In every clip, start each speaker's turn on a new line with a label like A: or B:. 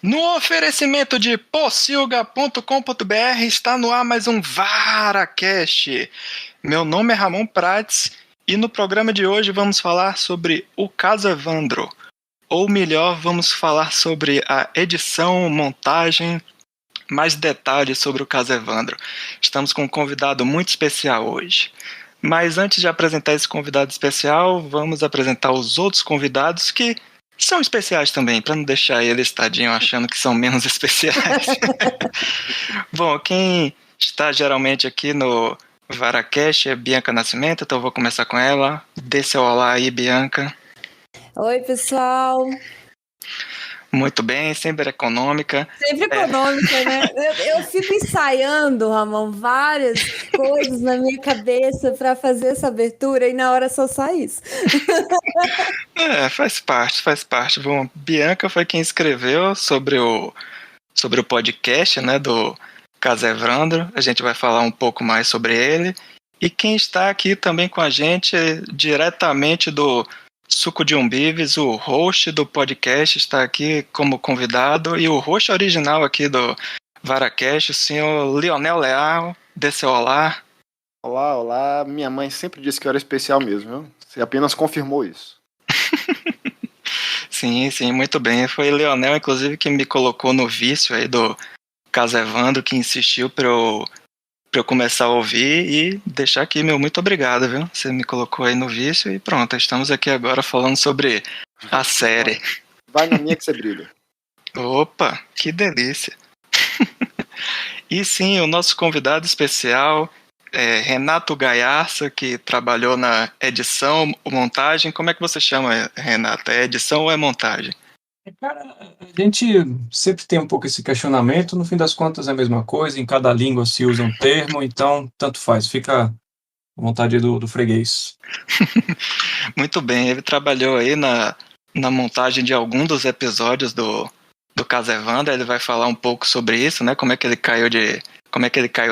A: No oferecimento de pocilga.com.br está no ar mais um VaraCast. Meu nome é Ramon Prates e no programa de hoje vamos falar sobre o caso Evandro. Ou melhor, vamos falar sobre a edição, montagem, mais detalhes sobre o caso Evandro. Estamos com um convidado muito especial hoje. Mas antes de apresentar esse convidado especial, vamos apresentar os outros convidados que são especiais também, para não deixar eles, tadinho, achando que são menos especiais. Bom, quem está geralmente aqui no VaraCast é Bianca Nascimento, então eu vou começar com ela. Dê seu olá aí, Bianca.
B: Oi, pessoal.
A: Muito bem, sempre econômica.
B: Sempre econômica, né? Eu fico ensaiando, Ramon, várias coisas na minha cabeça para fazer essa abertura e na hora só sai isso.
A: Faz parte. Bom, Bianca foi quem escreveu sobre o podcast, né, do caso Evandro. A gente vai falar um pouco mais sobre ele. E quem está aqui também com a gente, diretamente do Suco de Umbives, o host do podcast está aqui como convidado e o host original aqui do VaraCast, o senhor Lionel Leal. Dê seu olá.
C: Olá. Minha mãe sempre disse que eu era especial mesmo, viu? Você apenas confirmou isso.
A: Sim, muito bem. Foi o Lionel, inclusive, que me colocou no vício aí do caso Evandro, que insistiu para eu começar a ouvir e deixar aqui meu muito obrigado, viu? Você me colocou aí no vício e pronto, estamos aqui agora falando sobre a série.
C: Vai na minha que você brilha.
A: Opa, que delícia. E sim, o nosso convidado especial é Renato Gaiarsa, que trabalhou na edição, montagem. Como é que você chama, Renato? É edição ou é montagem?
D: Cara, a gente sempre tem um pouco esse questionamento, no fim das contas é a mesma coisa, em cada língua se usa um termo, então tanto faz, fica à vontade do freguês.
A: Muito bem, ele trabalhou aí na montagem de algum dos episódios do caso Evandro, ele vai falar um pouco sobre isso, né, como é que ele caiu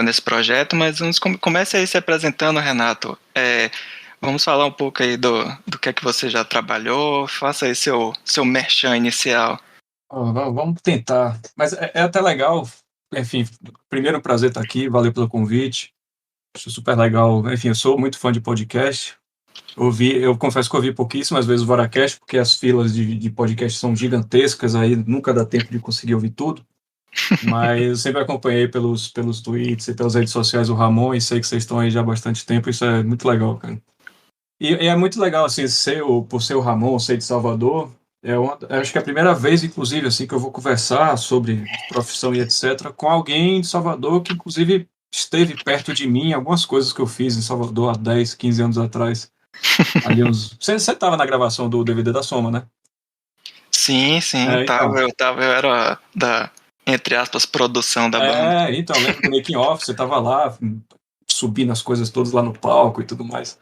A: nesse projeto, mas comece aí se apresentando, Renato. Vamos falar um pouco aí do que é que você já trabalhou, faça aí seu merchan inicial.
D: Vamos tentar, mas é até legal, enfim, primeiro um prazer estar aqui, valeu pelo convite, acho super legal, enfim, eu sou muito fã de podcast, eu confesso que ouvi pouquíssimas vezes o VaraCast, porque as filas de podcast são gigantescas, aí nunca dá tempo de conseguir ouvir tudo, mas eu sempre acompanhei pelos tweets e pelas redes sociais o Ramon, e sei que vocês estão aí já há bastante tempo, isso é muito legal, cara. E é muito legal, assim, por ser o Ramon, ser de Salvador, acho que é a primeira vez, inclusive, assim, que eu vou conversar sobre profissão e etc., com alguém de Salvador que, inclusive, esteve perto de mim, algumas coisas que eu fiz em Salvador há 10, 15 anos atrás. Você estava na gravação do DVD da Soma, né?
A: Sim, eu era da, entre aspas, produção da banda.
D: Então, lembro do making off, você estava lá, subindo as coisas todas lá no palco e tudo mais.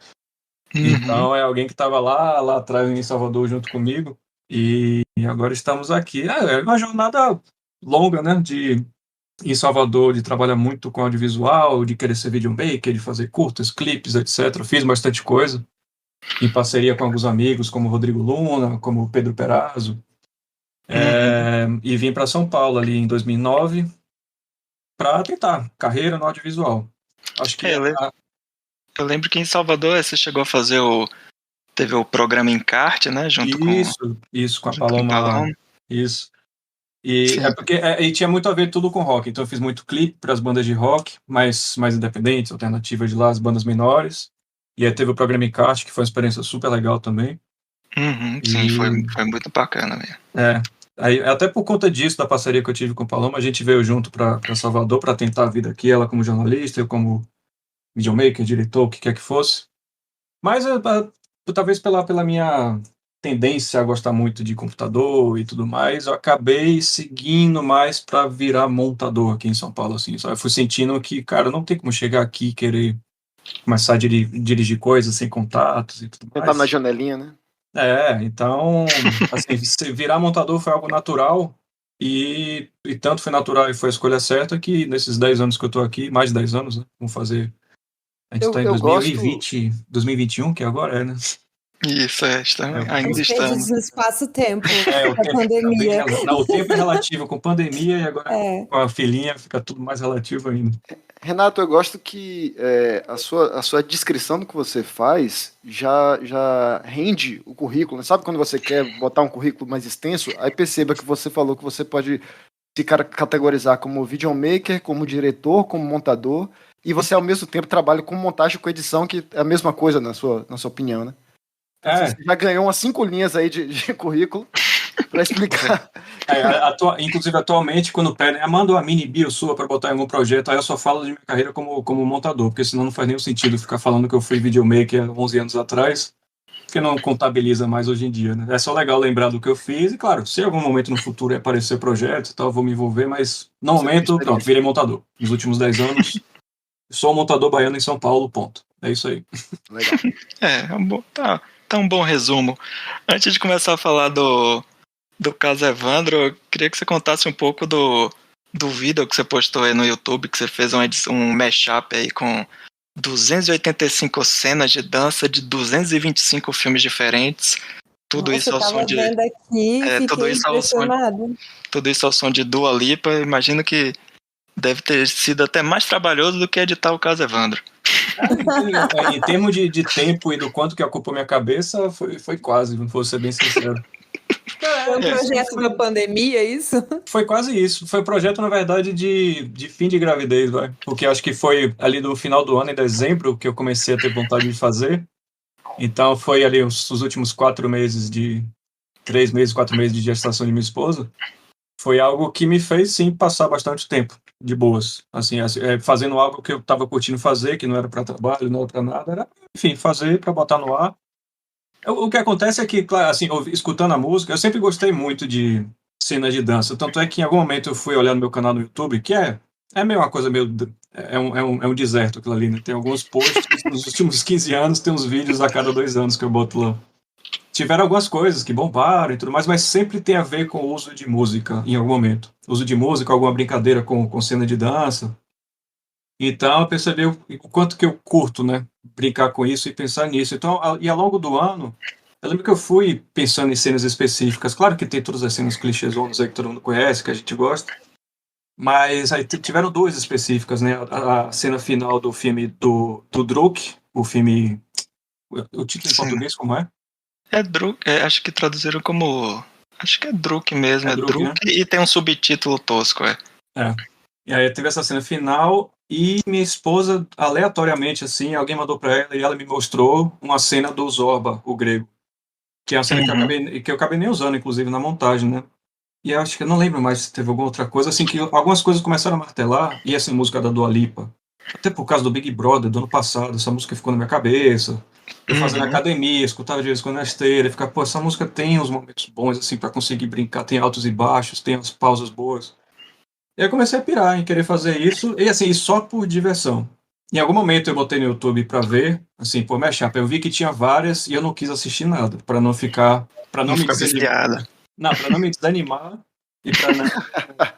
A: Uhum.
D: Então é alguém que estava lá atrás em Salvador junto comigo e agora estamos aqui. É uma jornada longa, né, em Salvador, de trabalhar muito com audiovisual, de querer ser videomaker, de fazer curtas, clipes, etc. Fiz bastante coisa em parceria com alguns amigos, como Rodrigo Luna, como Pedro Perazzo. E vim para São Paulo ali em 2009 para tentar carreira no audiovisual. Acho que
A: eu lembro que em Salvador você chegou a fazer teve o programa Encarte, né?
D: Isso, com a Paloma. Isso. E é porque e tinha muito a ver tudo com rock. Então eu fiz muito clipe para as bandas de rock, mais independentes, alternativas de lá, as bandas menores. E aí teve o programa Encarte, que foi uma experiência super legal também.
A: Sim, foi muito bacana mesmo.
D: Aí, até por conta disso, da parceria que eu tive com a Paloma, a gente veio junto para Salvador para tentar a vida aqui, ela como jornalista, eu como videomaker, diretor, o que quer que fosse. Mas talvez pela minha tendência a gostar muito de computador e tudo mais, eu acabei seguindo mais para virar montador aqui em São Paulo, assim, sabe? Eu fui sentindo que, cara, não tem como chegar aqui e querer começar a dirigir coisas sem contatos e tudo mais.
C: Tentar na janelinha, né?
D: Então, assim, virar montador foi algo natural e tanto foi natural e foi a escolha certa que nesses 10 anos que eu tô aqui, mais de 10 anos, né? Vamos fazer... A gente tá em 2021, que agora né?
A: Isso, ainda
B: Estamos
A: estamos.
B: perdidos no espaço-tempo
D: O
B: da
D: tempo
B: pandemia.
D: não, o tempo é relativo com pandemia e agora
B: É.
D: com a filhinha fica tudo mais relativo ainda.
C: Renato, eu gosto que a sua descrição do que você faz já rende o currículo, né? Sabe quando você quer botar um currículo mais extenso? Aí perceba que você falou que você pode se categorizar como videomaker, como diretor, como montador, e você ao mesmo tempo trabalha com montagem e com edição, que é a mesma coisa na sua opinião, né? Então, você já ganhou umas 5 linhas aí de currículo para explicar.
D: Inclusive, atualmente, quando pedem, manda uma mini bio sua para botar em algum projeto, aí eu só falo de minha carreira como montador, porque senão não faz nenhum sentido ficar falando que eu fui videomaker há 11 anos atrás, porque não contabiliza mais hoje em dia, né? É só legal lembrar do que eu fiz, e claro, se em algum momento no futuro aparecer projeto e tal, eu vou me envolver, mas no momento, pronto, virei montador. Nos últimos 10 anos, sou montador baiano em São Paulo, ponto. É isso aí.
A: Legal. Tá um bom resumo. Antes de começar a falar do caso Evandro, eu queria que você contasse um pouco do vídeo que você postou aí no YouTube, que você fez um mashup aí com 285 cenas de dança de 225 filmes diferentes. Tudo isso ao som de...
B: vendo aqui,
A: tudo isso ao som de Dua Lipa. Imagino que deve ter sido até mais trabalhoso do que editar o caso Evandro.
D: Em termos de tempo e do quanto que ocupou minha cabeça, foi quase, não vou ser bem sincero.
B: Foi um projeto na pandemia, isso?
D: Foi quase isso. Foi um projeto, na verdade, de fim de gravidez, vai. Porque acho que foi ali no final do ano, em dezembro, que eu comecei a ter vontade de fazer. Então foi ali os últimos 4 meses 4 meses de gestação de minha esposa. Foi algo que me fez, sim, passar bastante tempo de boas. Assim, fazendo algo que eu estava curtindo fazer, que não era para trabalho, não era para nada. Era, enfim, fazer para botar no ar. O que acontece é que, claro, assim, escutando a música, eu sempre gostei muito de cenas de dança. Tanto é que em algum momento eu fui olhar no meu canal no YouTube, que é meio uma coisa meio... É um deserto aquilo ali, né? Tem alguns posts, nos últimos 15 anos, tem uns vídeos a cada 2 anos que eu boto lá. Tiveram algumas coisas que bombaram e tudo mais, mas sempre tem a ver com o uso de música em algum momento. Uso de música, alguma brincadeira com cena de dança. Então eu percebi o quanto que eu curto, né? Brincar com isso e pensar nisso. Então, e ao longo do ano, eu lembro que eu fui pensando em cenas específicas. Claro que tem todas as cenas clichêzonas aí que todo mundo conhece, que a gente gosta. Mas aí tiveram 2 específicas, né? A cena final do filme do Druk, o filme... O título em português como é?
A: É Druk, acho que traduziram como... Acho que é Druk mesmo, é Druk, né? E tem um subtítulo tosco,
D: E aí teve essa cena final e minha esposa, aleatoriamente, assim, alguém mandou pra ela e ela me mostrou uma cena do Zorba, o grego. Que é uma cena que eu acabei nem usando, inclusive, na montagem, né? E eu acho que eu não lembro mais se teve alguma outra coisa, assim, que algumas coisas começaram a martelar, e essa música da Dua Lipa, até por causa do Big Brother do ano passado, essa música ficou na minha cabeça. Eu fazendo academia, escutava de vez em quando na esteira, e ficava, pô, essa música tem uns momentos bons, assim, pra conseguir brincar, tem altos e baixos, tem as pausas boas. E aí eu comecei a pirar em querer fazer isso, e assim, só por diversão. Em algum momento eu botei no YouTube pra ver, assim, pô, mashup, eu vi que tinha várias e eu não quis assistir nada, pra não ficar... Pra não me
A: desanimar.
D: Não, pra não me desanimar e pra não...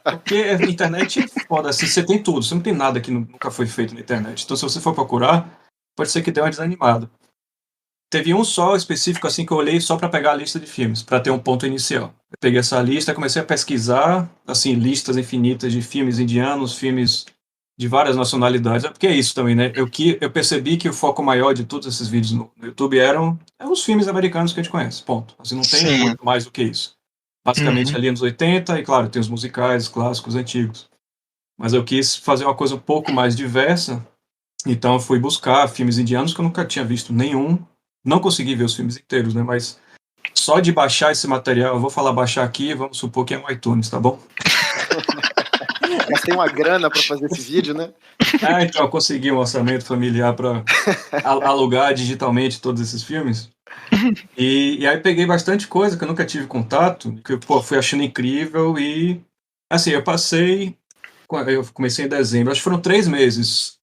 D: Porque a internet é foda, assim, você tem tudo, você não tem nada que nunca foi feito na internet. Então se você for procurar, pode ser que dê uma desanimada. Teve um só específico, assim, que eu olhei só para pegar a lista de filmes, para ter um ponto inicial. Eu peguei essa lista, comecei a pesquisar, assim, listas infinitas de filmes indianos, filmes de várias nacionalidades. É porque é isso também, né? Eu percebi que o foco maior de todos esses vídeos no YouTube eram os filmes americanos que a gente conhece, ponto. Assim, não tem muito mais do que isso. Basicamente ali nos 80, e claro, tem os musicais, clássicos, antigos. Mas eu quis fazer uma coisa um pouco mais diversa, então eu fui buscar filmes indianos que eu nunca tinha visto nenhum. Não consegui ver os filmes inteiros, né? Mas só de baixar esse material, eu vou falar baixar aqui, vamos supor que é um iTunes, tá bom?
C: Mas tem uma grana para fazer esse vídeo, né?
D: Então eu consegui um orçamento familiar para alugar digitalmente todos esses filmes. E aí peguei bastante coisa que eu nunca tive contato, que eu fui achando incrível e... Assim, eu comecei em dezembro, acho que foram 3 meses.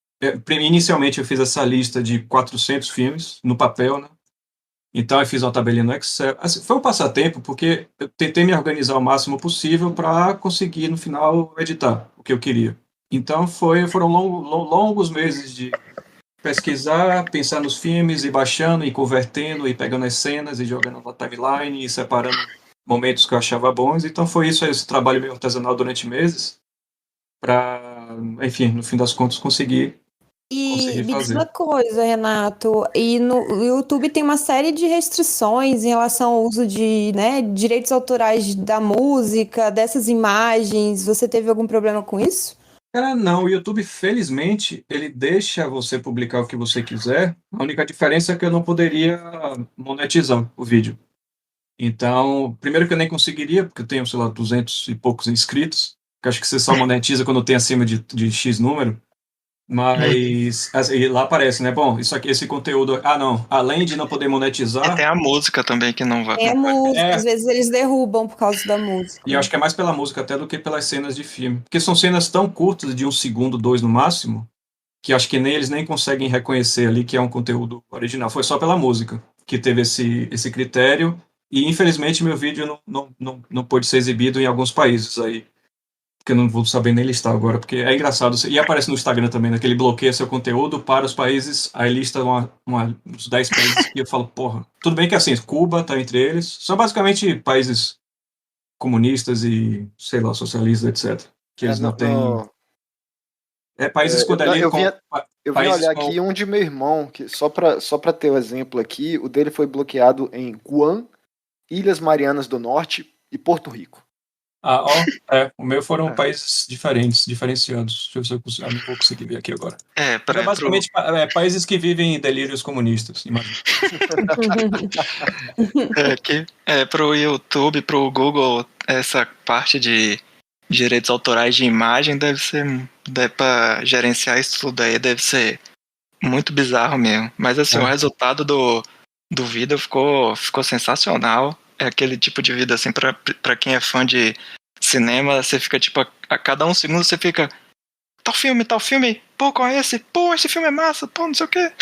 D: Inicialmente eu fiz essa lista de 400 filmes no papel, né? Então eu fiz uma tabelinha no Excel. Assim, foi um passatempo porque eu tentei me organizar o máximo possível para conseguir no final editar o que eu queria. Então foram longos meses de pesquisar, pensar nos filmes, e baixando, e convertendo, e pegando as cenas, e jogando na timeline, e separando momentos que eu achava bons. Então foi isso aí, esse trabalho meio artesanal durante meses, para, enfim, no fim das contas, conseguir
B: E me diz
D: fazer.
B: uma coisa, Renato, e no YouTube tem uma série de restrições em relação ao uso de, né, direitos autorais da música, dessas imagens. Você teve algum problema com isso?
D: Cara, não, o YouTube, felizmente, ele deixa você publicar o que você quiser. A única diferença é que eu não poderia monetizar o vídeo. Então, primeiro que eu nem conseguiria, porque eu tenho, sei lá, 200 e poucos inscritos, que acho que você só monetiza quando tem acima de X número. Mas e lá aparece, né? Bom, isso aqui, esse conteúdo. Ah, não. Além de não poder
A: E
D: monetizar,
A: tem a música também que não vai.
B: É a
A: Não pode.
B: música, às vezes eles derrubam por causa da música.
D: e eu acho que é mais pela música até do que pelas cenas de filme. Porque são cenas tão curtas, de 1 segundo, 2 no máximo, que acho que nem eles nem conseguem reconhecer ali que é um conteúdo original. Foi só pela música que teve esse critério. E infelizmente meu vídeo não pôde ser exibido em alguns países aí. Que eu não vou saber nem listar agora, porque é engraçado. E aparece no Instagram também, né, que ele bloqueia seu conteúdo para os países, aí lista uns 10 países, e eu falo, porra, tudo bem que assim, Cuba tá entre eles, são basicamente países comunistas e, sei lá, socialistas, etc. Que eles não têm... países com
C: Não,
D: delírio com...
C: eu vim
D: países
C: olhar
D: com...
C: aqui um de meu irmão, que só pra ter o exemplo aqui, o dele foi bloqueado em Guam, Ilhas Marianas do Norte e Porto Rico.
D: o meu foram países diferenciados. Deixa eu ver se eu consigo, não vou conseguir ver aqui agora.
A: Pra,
D: Basicamente, países que vivem em delírios comunistas, imagina.
A: pro YouTube, pro Google, essa parte de direitos autorais de imagem pra gerenciar isso tudo aí deve ser muito bizarro mesmo. Mas assim, o resultado do vídeo ficou sensacional. É aquele tipo de vídeo assim, pra quem é fã de cinema, você fica tipo, a cada 1 segundo você fica, tal filme, pô, qual é esse? Pô, esse filme é massa, pô, não sei o quê.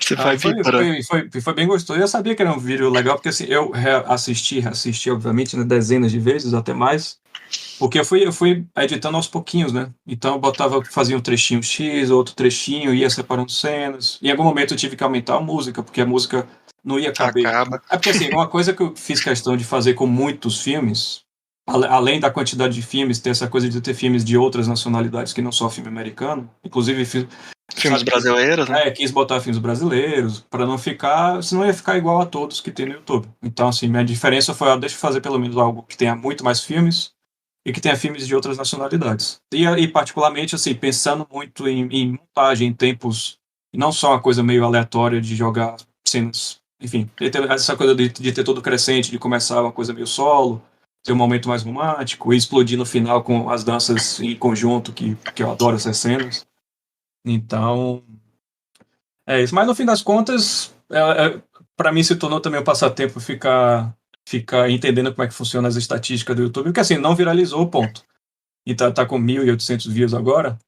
A: Você vai vibrando.
D: Foi bem gostoso. Eu sabia que era um vídeo legal, porque assim, eu assisti, obviamente, né, dezenas de vezes, até mais, porque eu fui editando aos pouquinhos, né? Então eu fazia um trechinho X, outro trechinho, ia separando cenas. Em algum momento eu tive que aumentar a música, porque a música não ia caber.
A: Acaba.
D: É porque assim, uma coisa que eu fiz questão de fazer com muitos filmes, além da quantidade de filmes, ter essa coisa de ter filmes de outras nacionalidades que não só filme americano, inclusive
A: filmes brasileiros, né?
D: Quis botar filmes brasileiros, para não ficar, senão ia ficar igual a todos que tem no YouTube. Então, assim, minha diferença foi, deixa eu fazer pelo menos algo que tenha muito mais filmes e que tenha filmes de outras nacionalidades. E particularmente, assim, pensando muito em montagem, em tempos, e não só uma coisa meio aleatória de jogar cenas, enfim, essa coisa de ter todo crescente, de começar uma coisa meio solo, ter um momento mais romântico, e explodir no final com as danças em conjunto, que eu adoro essas cenas. Então, é isso. Mas no fim das contas, para mim se tornou também um passatempo ficar entendendo como é que funciona as estatísticas do YouTube, porque assim, não viralizou, ponto. E tá com 1.800 views agora.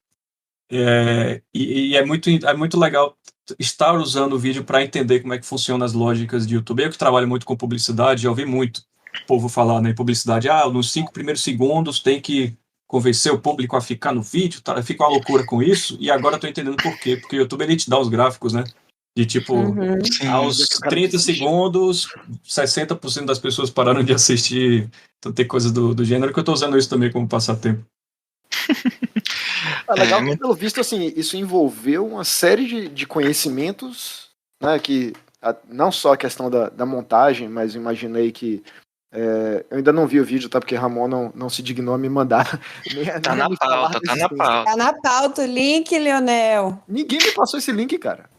D: E é muito legal estar usando o vídeo para entender como é que funcionam as lógicas de YouTube. Eu que trabalho muito com publicidade, já ouvi muito o povo falar, né, em publicidade, nos 5 primeiros segundos tem que convencer o público a ficar no vídeo, tá? Fica uma loucura com isso, e agora eu tô entendendo por quê, porque o YouTube ele te dá os gráficos, né, de tipo, aos 30 segundos, 60% das pessoas pararam de assistir, então tem coisas do gênero que eu tô usando isso também como passatempo.
C: Legal que, pelo visto, assim, isso envolveu uma série de conhecimentos, né, que não só a questão da montagem, mas imaginei que eu ainda não vi o vídeo, tá? Porque Ramon não se dignou a me mandar.
A: Tá na pauta.
B: Tá na pauta o link, Leonel.
C: Ninguém me passou esse link, cara.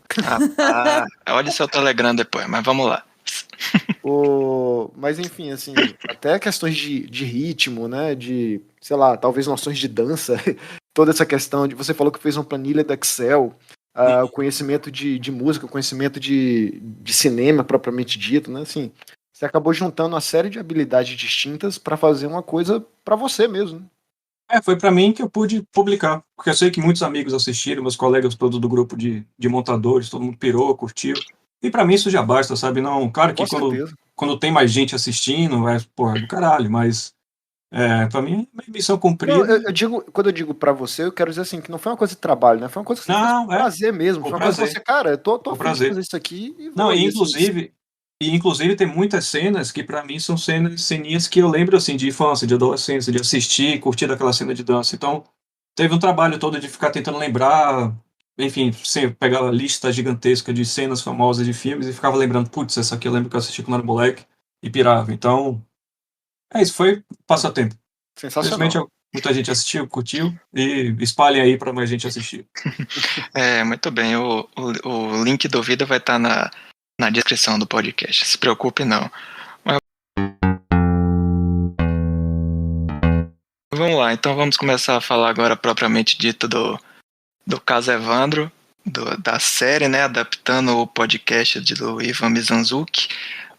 A: Olha seu Telegram depois, mas vamos lá.
C: Mas enfim, assim, até questões de ritmo, né? De, sei lá, talvez noções de dança, toda essa questão de. Você falou que fez uma planilha do Excel, o conhecimento de música, o conhecimento de cinema propriamente dito, né? Assim, você acabou juntando uma série de habilidades distintas para fazer uma coisa para você mesmo. Né?
D: Foi para mim que eu pude publicar, porque eu sei que muitos amigos assistiram, meus colegas todos do grupo de montadores, todo mundo pirou, curtiu. E para mim isso já basta, sabe? Não, claro que quando tem mais gente assistindo, porra, do caralho, mas Pra mim, é missão
C: Não,
D: cumprida.
C: eu digo, quando eu digo pra você, eu quero dizer assim, que não foi uma coisa de trabalho, né? Foi uma coisa que você fez por
D: Não,
C: prazer mesmo.
D: por
C: Foi uma coisa que você,
D: prazer,
C: cara, eu tô
D: por
C: afim de
D: prazer.
C: fazer isso aqui e
D: Não,
C: vou. E assim,
D: e inclusive tem muitas cenas que pra mim são ceninhas que eu lembro assim de infância, de adolescência, de assistir, curtir aquela cena de dança. Então, teve um trabalho todo de ficar tentando lembrar, enfim, pegar a lista gigantesca de cenas famosas de filmes e ficava lembrando, putz, essa aqui eu lembro que eu assisti quando era moleque e pirava. Então, isso, foi passatempo.
C: sensacional.
D: Felizmente, muita gente assistiu, curtiu e espalhem aí pra mais gente assistir.
A: Muito bem. O link do vídeo vai estar na descrição do podcast. Se preocupe, não. Mas vamos lá. Então vamos começar a falar agora propriamente dito do caso Evandro, da série, né? Adaptando o podcast do Ivan Mizanzuki.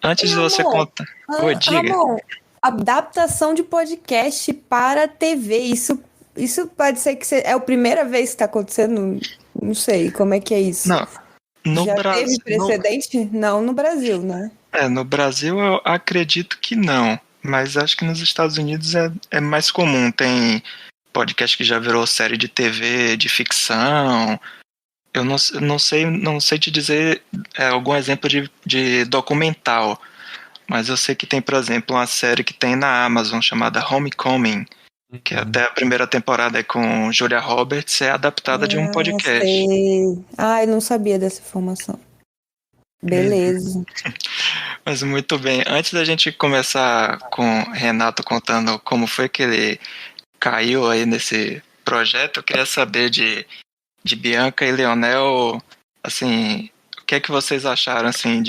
A: Antes
B: E,
A: de você
B: Ramon,
A: contar. Oi, diga.
B: Ramon, adaptação de podcast para TV, isso pode ser que é a primeira vez que está acontecendo? Não sei, como é que é isso?
A: Não, no
B: Já
A: Brasil.
B: teve precedente? Não, no Brasil, né?
A: No Brasil eu acredito que não. Mas acho que nos Estados Unidos é mais comum. Tem podcast que já virou série de TV, de ficção. Eu não sei te dizer algum exemplo de documental, mas eu sei que tem, por exemplo, uma série que tem na Amazon chamada Homecoming, que até a primeira temporada é com Julia Roberts, é adaptada de um
B: Ah,
A: podcast.
B: sei. Ah, eu não sabia dessa informação. Beleza.
A: Mas muito bem, antes da gente começar com o Renato contando como foi que ele caiu aí nesse projeto, eu queria saber de Bianca e Leonel, assim, o que é que vocês acharam, assim,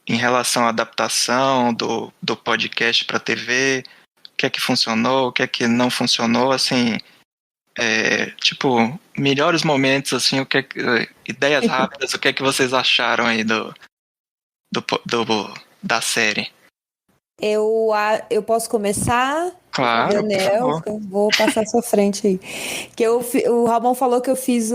A: em relação à adaptação do podcast para TV, o que é que funcionou, o que é que não funcionou, assim, tipo, melhores momentos, assim, ideias rápidas, o que é que vocês acharam aí da série?
B: Eu posso começar?
A: Claro, por
B: Leonel,
A: favor.
B: eu vou passar à sua frente aí. O Ramon falou que eu fiz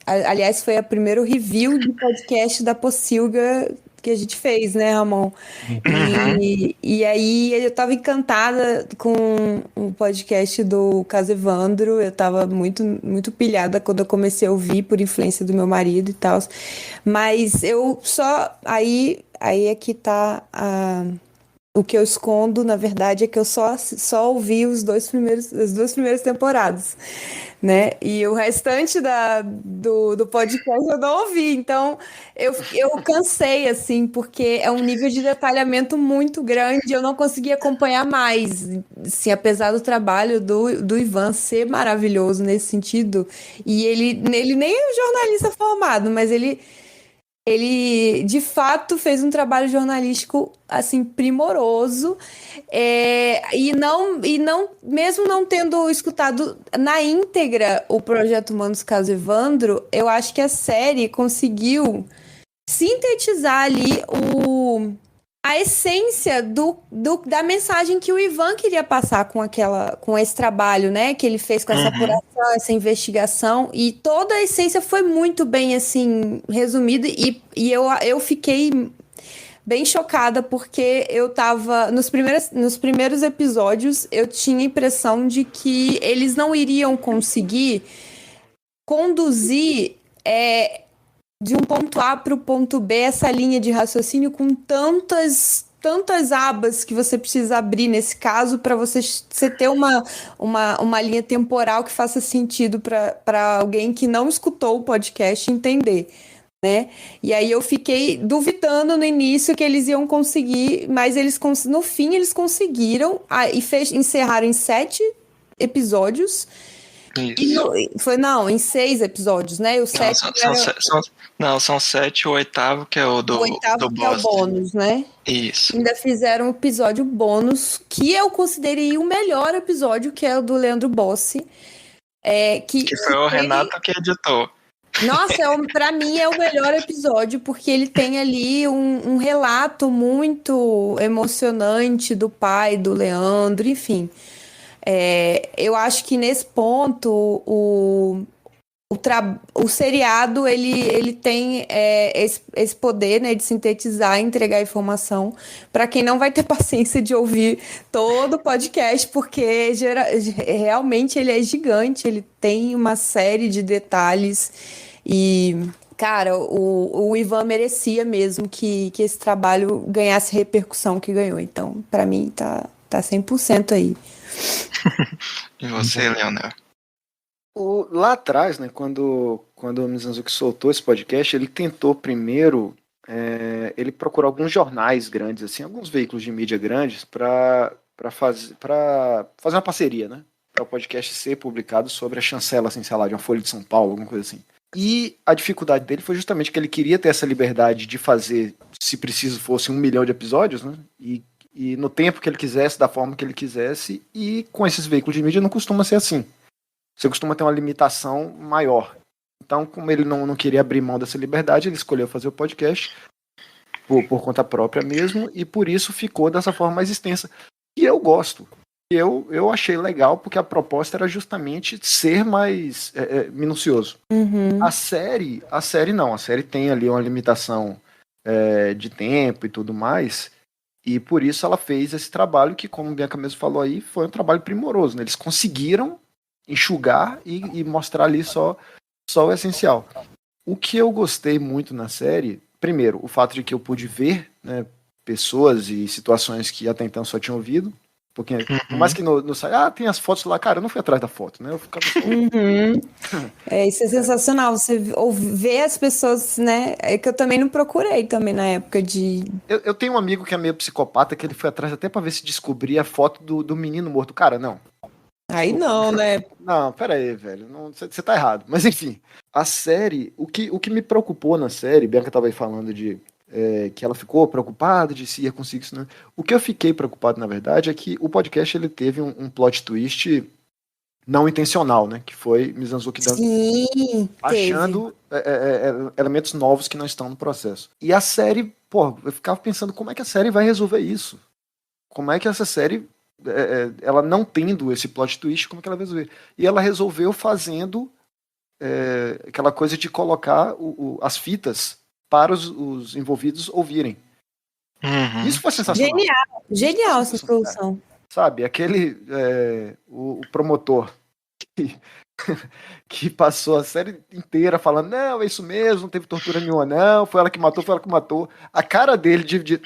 B: aliás, foi o primeiro review de podcast da Pocilga que a gente fez, né, Ramon?
A: Uhum.
B: E aí eu tava encantada com o podcast do Caso Evandro. Eu tava muito, muito pilhada quando eu comecei a ouvir por influência do meu marido e tal. Mas eu só. Aí é que tá o que eu escondo, na verdade, é que eu só ouvi as duas primeiras temporadas, né? E o restante do podcast eu não ouvi. Então, eu cansei, assim, porque é um nível de detalhamento muito grande. Eu não consegui acompanhar mais. Assim, apesar do trabalho do Ivan ser maravilhoso nesse sentido. E ele nem é jornalista formado, mas ele de fato fez um trabalho jornalístico assim primoroso, e não mesmo não tendo escutado na íntegra o projeto Humanos Caso Evandro, eu acho que a série conseguiu sintetizar ali a essência da mensagem que o Ivan queria passar com esse trabalho, né? Que ele fez com essa
A: Uhum.
B: apuração, essa investigação, e toda a essência foi muito bem assim resumida, e eu fiquei bem chocada porque eu tava nos primeiros episódios eu tinha a impressão de que eles não iriam conseguir conduzir de um ponto A para o ponto B, essa linha de raciocínio com tantas abas que você precisa abrir nesse caso para você ter uma linha temporal que faça sentido para alguém que não escutou o podcast entender, né? E aí eu fiquei duvidando no início que eles iam conseguir, mas no fim eles conseguiram, encerraram em 7 episódios.
A: Isso.
B: Não, em 6 episódios, né? E o
A: Não,
B: sétimo era
A: são 7, o oitavo que é o
B: o
A: do
B: oitavo, que é o
A: boss.
B: bônus, né?
A: Isso.
B: Ainda fizeram um episódio bônus, que eu considerei o melhor episódio, que é o do Leandro Bossi.
A: Que foi o Renato que editou.
B: Nossa, pra mim é o melhor episódio, porque ele tem ali um relato muito emocionante do pai do Leandro, enfim. Eu acho que nesse ponto o seriado, ele tem esse poder, né, de sintetizar e entregar informação para quem não vai ter paciência de ouvir todo o podcast, porque realmente ele é gigante, ele tem uma série de detalhes e, cara, o Ivan merecia mesmo que esse trabalho ganhasse a repercussão que ganhou. Então, para mim, tá 100% aí.
A: E você, Leonel?
C: Lá atrás, né, quando o Mizanzuki soltou esse podcast, ele tentou primeiro ele procurou alguns jornais grandes, assim, alguns veículos de mídia grandes para fazer uma parceria, né, para o podcast ser publicado sobre a chancela, assim, sei lá, de uma Folha de São Paulo, alguma coisa assim. E a dificuldade dele foi justamente que ele queria ter essa liberdade de fazer, se preciso fosse 1 milhão de episódios, né, e no tempo que ele quisesse, da forma que ele quisesse, e com esses veículos de mídia não costuma ser assim. Você costuma ter uma limitação maior. Então, como ele não queria abrir mão dessa liberdade, ele escolheu fazer o podcast por conta própria mesmo, e por isso ficou dessa forma mais extensa. E eu gosto. Eu achei legal, porque a proposta era justamente ser mais minucioso.
B: Uhum.
C: A série não. A série tem ali uma limitação de tempo e tudo mais, e por isso ela fez esse trabalho que, como a Bianca mesmo falou aí, foi um trabalho primoroso, né? Eles conseguiram enxugar e mostrar ali só o essencial. O que eu gostei muito na série, primeiro, o fato de que eu pude ver, né, pessoas e situações que até então só tinham ouvido, porque por mais que no site, tem as fotos lá, cara, eu não fui atrás da foto, né, eu ficava só...
B: Isso é sensacional, você ver as pessoas, né, é que eu também não procurei também na época de...
C: Eu tenho um amigo que é meio psicopata, que ele foi atrás até pra ver se descobria a foto do menino morto. Cara, não.
B: Aí não, né?
C: Não, pera aí, velho. Você tá errado. Mas enfim, a série, o que me preocupou na série, Bianca tava aí falando que ela ficou preocupada de se ia conseguir isso, né? O que eu fiquei preocupado, na verdade, é que o podcast ele teve um plot twist não intencional, né? Que foi Mizanzuki achando elementos novos que não estão no processo. E a série, pô, eu ficava pensando como é que a série vai resolver isso? Como é que essa série... ela não tendo esse plot twist, como é que ela vai resolver? E ela resolveu fazendo aquela coisa de colocar as fitas para os envolvidos ouvirem.
A: Uhum.
C: Isso foi sensacional.
B: Genial essa solução.
C: Sabe, o promotor que passou a série inteira falando, não, é isso mesmo, não teve tortura nenhuma não, foi ela que matou. A cara dele de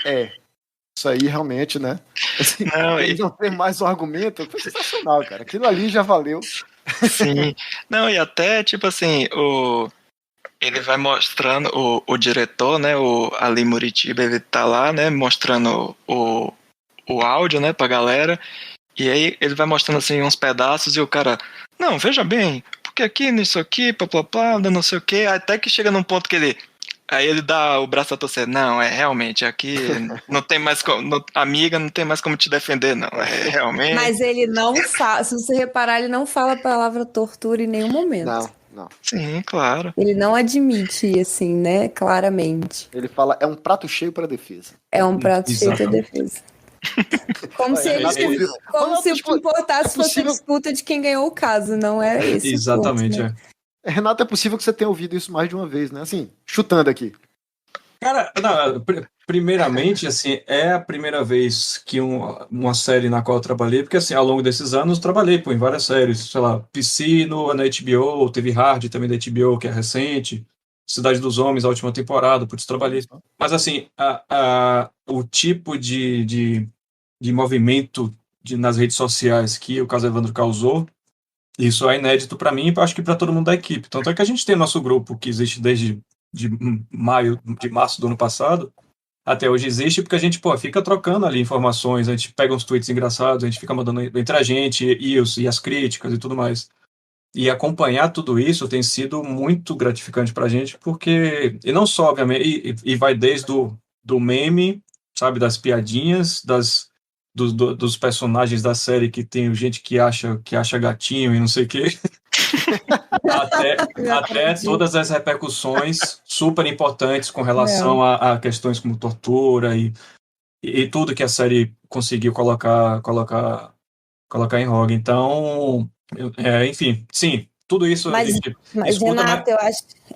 C: isso aí realmente, né? Assim, ele não tem mais um argumento. Foi sensacional, cara. Aquilo ali já valeu.
A: Sim. Não, e até, tipo assim, ele vai mostrando, o diretor, né, o Ali Muritiba, ele tá lá, né, mostrando o áudio, né, pra galera, e aí ele vai mostrando, assim, uns pedaços, e o cara, não, veja bem, porque aqui, nisso aqui, plá, não sei o quê, até que chega num ponto que ele... Aí ele dá o braço a torcer. Não, realmente, aqui não tem mais como... Amiga, não tem mais como te defender, não. Realmente...
B: Mas ele não fala... Se você reparar, ele não fala a palavra tortura em nenhum momento.
C: Não.
A: Sim, claro.
B: Ele não admite, assim, né? Claramente.
C: Ele fala, é um prato cheio para defesa.
B: É um prato cheio para defesa. Como se o importasse fosse a disputa de quem ganhou o caso, não é isso.
D: Exatamente,
B: ponto, né?
C: Renato, é possível que você tenha ouvido isso mais de uma vez, né? Assim, chutando aqui.
D: Cara, primeiramente, assim, é a primeira vez que uma série na qual eu trabalhei, porque, assim, ao longo desses anos, trabalhei em várias séries, sei lá, Piscino, na HBO, teve Hard também da HBO, que é recente, Cidade dos Homens, a última temporada, putz, trabalhei. Mas, assim, o tipo de movimento nas redes sociais que o caso Evandro causou, isso é inédito para mim e acho que para todo mundo da equipe. Tanto é que a gente tem nosso grupo que existe desde de março do ano passado, até hoje existe, porque a gente fica trocando ali informações, a gente pega uns tweets engraçados, a gente fica mandando entre a gente e as críticas e tudo mais. E acompanhar tudo isso tem sido muito gratificante pra gente, porque, e não só, obviamente, e vai desde do meme, sabe, das piadinhas, dos personagens da série que tem gente que acha gatinho e não sei o quê, até todas as repercussões super importantes com relação a questões como tortura e tudo que a série conseguiu colocar em voga. Então, enfim, sim, tudo isso a
B: Mas,
D: gente
B: mas
D: escuta, mas
B: Renato,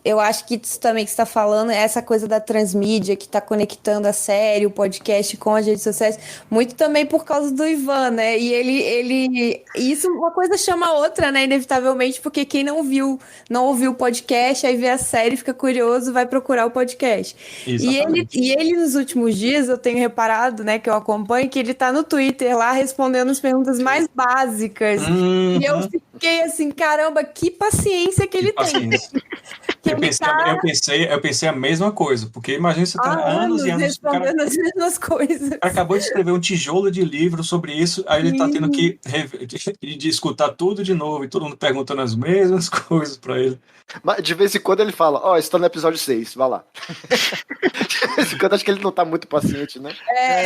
B: eu acho que isso também que você está falando, essa coisa da transmídia que está conectando a série, o podcast com as redes sociais, muito também por causa do Ivan, né? E e isso, uma coisa chama a outra, né? Inevitavelmente, porque quem não ouviu o podcast, aí vê a série, fica curioso, vai procurar o podcast.
D: exatamente.
B: E ele nos últimos dias, eu tenho reparado, né, que eu acompanho, que ele tá no Twitter lá respondendo as perguntas mais básicas. E eu
D: Uhum,
B: fiquei assim, caramba, que paciência que
D: que
B: ele tem.
D: paciência.
B: Que ele tá
D: Eu pensei a mesma coisa, porque imagina você tá
B: há
D: há anos e
B: anos
D: anos, o cara
B: respondendo as mesmas coisas.
D: acabou de escrever um tijolo de livro sobre isso, aí ele tá tendo
B: Sim.
D: que de escutar tudo de novo, e todo mundo perguntando as mesmas coisas pra ele.
C: Mas de vez em quando ele fala, ó, estou no episódio 6, vai lá. De vez em quando acho que ele não tá muito paciente, né?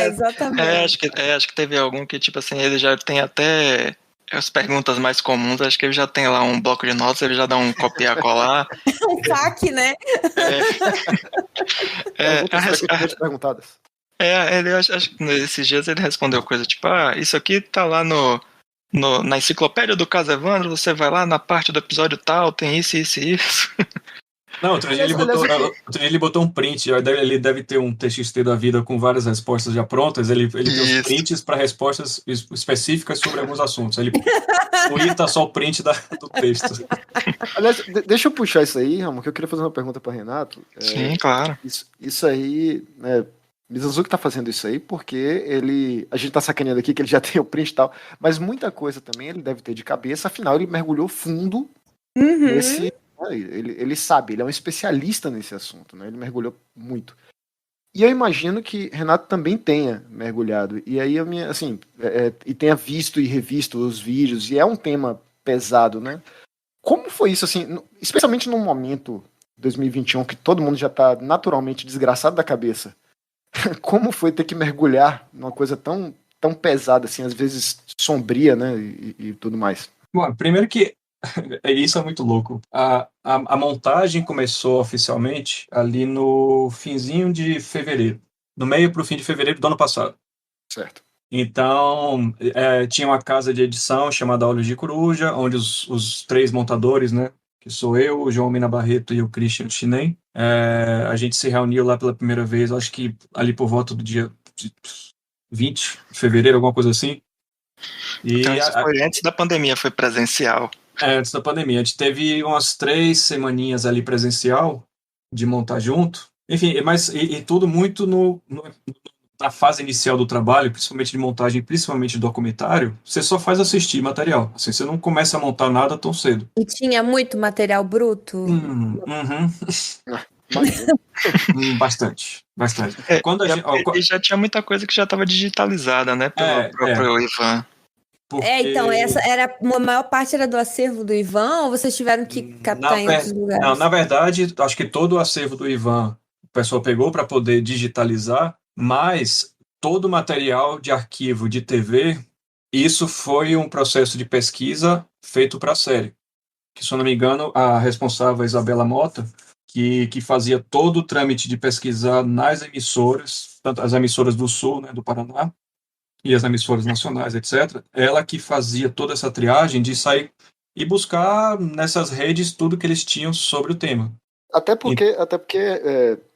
B: Exatamente.
A: Acho que teve algum que, tipo assim, ele já tem até as perguntas mais comuns, acho que ele já tem lá um bloco de notas, ele já dá um copiar-colar.
B: Um FAQ, né?
C: Perguntas frequentemente perguntadas.
A: Ele acho que nesses dias ele respondeu coisa tipo, isso aqui tá lá na enciclopédia do caso Evandro, você vai lá na parte do episódio tal, tem isso, isso e isso.
D: Não, outro dia ele botou um print, ele deve ter um TXT da vida com várias respostas já prontas, ele tem os
A: Isso.
D: prints para respostas específicas sobre alguns assuntos. Ele tweeta só o print do texto.
C: Aliás, deixa eu puxar isso aí, Ramon, que eu queria fazer uma pergunta para Renato.
A: Sim, claro.
C: Isso aí, né? Mizanzuki tá fazendo isso aí porque a gente tá sacaneando aqui que ele já tem o print e tal, mas muita coisa também ele deve ter de cabeça, afinal ele mergulhou fundo nesse. Ele sabe, ele é um especialista nesse assunto, né? Ele mergulhou muito. E eu imagino que Renato também tenha mergulhado. E aí e tenha visto e revisto os vídeos, e é um tema pesado, né? Como foi isso, assim, especialmente num momento 2021 que todo mundo já tá naturalmente desgraçado da cabeça? Como foi ter que mergulhar numa coisa tão, tão pesada, assim, às vezes sombria, né? E tudo mais?
D: Bom, primeiro que isso é muito louco. A montagem começou oficialmente ali no finzinho de fevereiro, no meio para o fim de fevereiro do ano passado.
C: Certo.
D: Então, tinha uma casa de edição chamada Olhos de Coruja, onde os três montadores, né, que sou eu, o João Mina Barreto e o Christian Chinem, a gente se reuniu lá pela primeira vez, acho que ali por volta do dia 20 de fevereiro, alguma coisa assim.
A: Então isso foi antes da pandemia, foi presencial.
D: Antes da pandemia. A gente teve umas 3 semaninhas ali presencial de montar junto. Enfim, mas tudo muito na fase inicial do trabalho, principalmente de montagem, principalmente de documentário, você só faz assistir material. Assim, você não começa a montar nada tão cedo.
B: E tinha muito material bruto?
D: Bastante.
A: E já tinha muita coisa que já estava digitalizada, né, pelo próprio Ivan.
B: Então, essa era a maior parte era do acervo do Ivan, ou vocês tiveram que captar em outros lugares?
D: Não, na verdade, acho que todo o acervo do Ivan o pessoal pegou para poder digitalizar, mas todo o material de arquivo de TV, isso foi um processo de pesquisa feito para a série. Que, se eu não me engano, a responsável, a Isabela Mota, que fazia todo o trâmite de pesquisar nas emissoras, tanto as emissoras do Sul, né, do Paraná, e as emissoras nacionais, etc., ela que fazia toda essa triagem de sair e buscar nessas redes tudo que eles tinham sobre o tema.
C: Até porque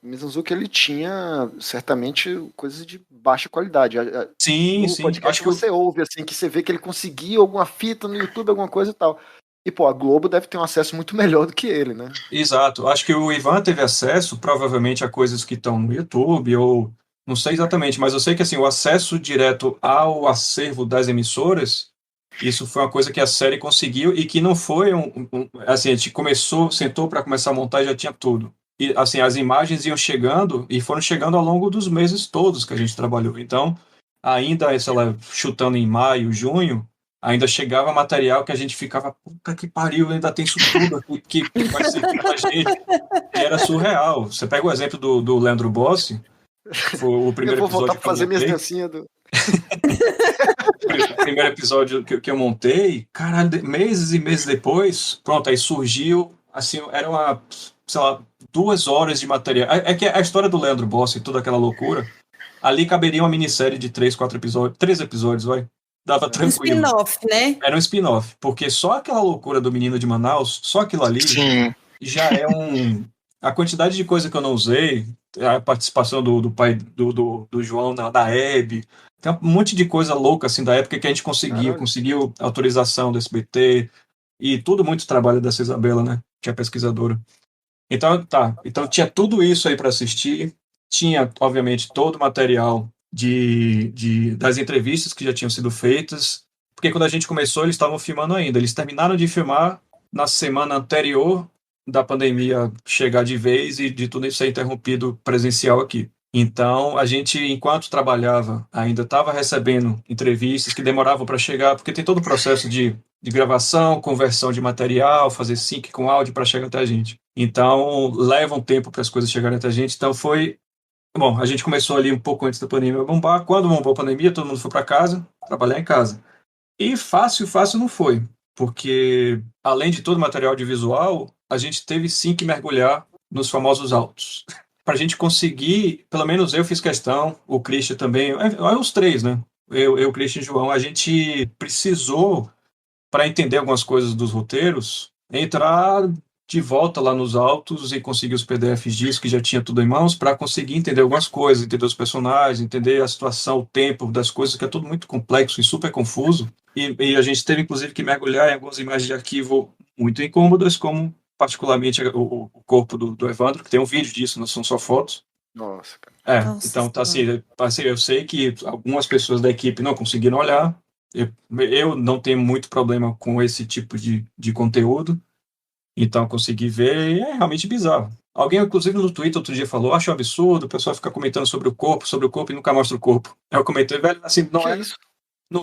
C: Mizanzuki, ele tinha certamente coisas de baixa qualidade.
D: Sim.
C: Podcast acho que você ouve, assim, que você vê que ele conseguiu alguma fita no YouTube, alguma coisa e tal. E, a Globo deve ter um acesso muito melhor do que ele, né?
D: Exato. Acho que o Ivan teve acesso, provavelmente, a coisas que estão no YouTube, ou não sei exatamente, mas eu sei que assim, o acesso direto ao acervo das emissoras, isso foi uma coisa que a série conseguiu e que não foi assim, a gente sentou para começar a montar e já tinha tudo. E assim, as imagens iam chegando e foram chegando ao longo dos meses todos que a gente trabalhou. Então, ainda, sei lá, chutando em maio, junho, ainda chegava material que a gente ficava, puta que pariu, ainda tem isso tudo aqui que vai servir pra gente. E era surreal. Você pega o exemplo do Leandro Bossi, foi o primeiro
C: eu vou voltar
D: episódio
C: para fazer minhas dancinhas do...
D: O primeiro episódio que eu montei, caralho, meses e meses depois, pronto, aí surgiu, assim, era sei lá, 2 horas de material. É que a história do Leandro Bossi e toda aquela loucura, ali caberia uma minissérie de 3 episódios, vai. dava
B: Um
D: tranquilo.
B: spin-off, né?
D: Era um spin-off, porque só aquela loucura do Menino de Manaus, só aquilo ali
A: Sim.
D: já é um... A quantidade de coisa que eu não usei, a participação do pai do João na Hebe, tem um monte de coisa louca assim da época que a gente
C: Caralho.
D: conseguiu autorização do SBT, e tudo muito trabalho dessa Isabela, né, que é pesquisadora. Então, então tinha tudo isso aí para assistir, tinha, obviamente, todo o material das entrevistas que já tinham sido feitas, porque quando a gente começou, eles estavam filmando ainda. Eles terminaram de filmar na semana anterior da pandemia chegar de vez e de tudo isso ser interrompido presencial aqui. Então, a gente, enquanto trabalhava, ainda estava recebendo entrevistas que demoravam para chegar, porque tem todo o processo de gravação, conversão de material, fazer sync com áudio para chegar até a gente. Então, leva um tempo para as coisas chegarem até a gente. Então, Bom, a gente começou ali um pouco antes da pandemia bombar. Quando bombou a pandemia, todo mundo foi para casa, trabalhar em casa. E fácil não foi, porque além de todo o material audiovisual, a gente teve sim que mergulhar nos famosos autos. Para a gente conseguir, pelo menos eu fiz questão, o Christian também, os três, né? Eu, Christian e João, a gente precisou, para entender algumas coisas dos roteiros, entrar de volta lá nos autos e conseguir os PDFs disso, que já tinha tudo em mãos, para conseguir entender algumas coisas, entender os personagens, entender a situação, o tempo das coisas, que é tudo muito complexo e super confuso. E a gente teve, inclusive, que mergulhar em algumas imagens de arquivo muito incômodas, como particularmente o corpo do Evandro, que tem um vídeo disso, não são só fotos.
C: Nossa, cara.
B: Nossa
D: Então, tá
B: Senhora.
D: assim, eu sei que algumas pessoas da equipe não conseguiram olhar. Eu não tenho muito problema com esse tipo de conteúdo, então eu consegui ver e é realmente bizarro. Alguém, inclusive, no Twitter outro dia falou, acho um absurdo, o pessoal fica comentando sobre o corpo e nunca mostra o corpo. Aí eu comentei, velho, assim,
C: Que é isso?
D: não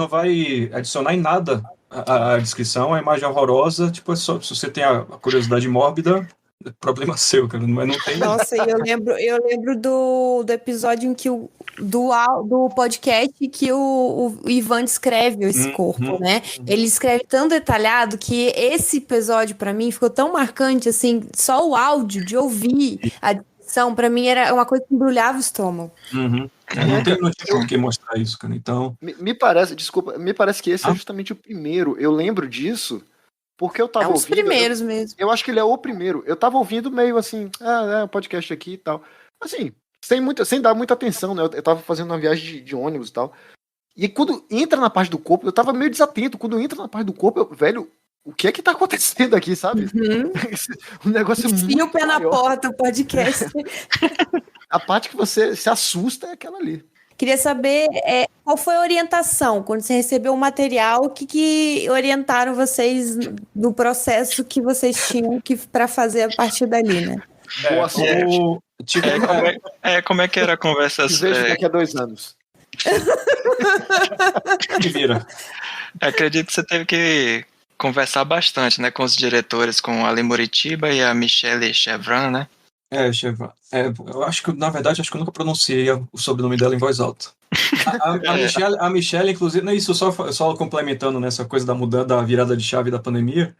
D: vai adicionar em nada a descrição, a imagem é horrorosa, tipo, é só, se você tem a curiosidade mórbida, é problema seu, cara, mas não tem...
B: Nossa, e eu lembro do episódio em que do podcast que o Ivan descreve esse corpo, né? Ele escreve tão detalhado que esse episódio, pra mim, ficou tão marcante, assim, só o áudio de ouvir a descrição, pra mim, era uma coisa que embrulhava o estômago.
D: Não tinha por que mostrar isso, cara, então...
C: Me parece, desculpa, me parece que esse é justamente o primeiro. Eu lembro disso porque eu tava
B: É um dos
C: ouvindo.
B: primeiros mesmo.
C: Eu acho que ele é o primeiro. Eu tava ouvindo meio assim, um podcast aqui e tal. Assim, sem dar muita atenção, né? Eu tava fazendo uma viagem de ônibus e tal. E quando entra na parte do corpo, eu tava meio desatento. Quando entra na parte do corpo, velho, o que é que tá acontecendo aqui, sabe? O negócio é
B: Enfia o
C: muito
B: pé na
C: maior.
B: porta, o podcast.
C: A parte que você se assusta é aquela ali.
B: Queria saber qual foi a orientação quando você recebeu o material, o que orientaram vocês no processo que vocês tinham para fazer a partir dali, né?
C: Boa sorte.
A: Como é que era a conversa?
C: Te vejo daqui a 2 anos.
D: Que vira.
A: Acredito que você teve que conversar bastante, né, com os diretores, com a Ali Muritiba e a Michelle Chevron, né?
D: Cheva. Eu acho que, na verdade, acho que eu nunca pronunciei o sobrenome dela em voz alta. A Michelle, inclusive, não é isso, só complementando nessa coisa da virada de chave da pandemia.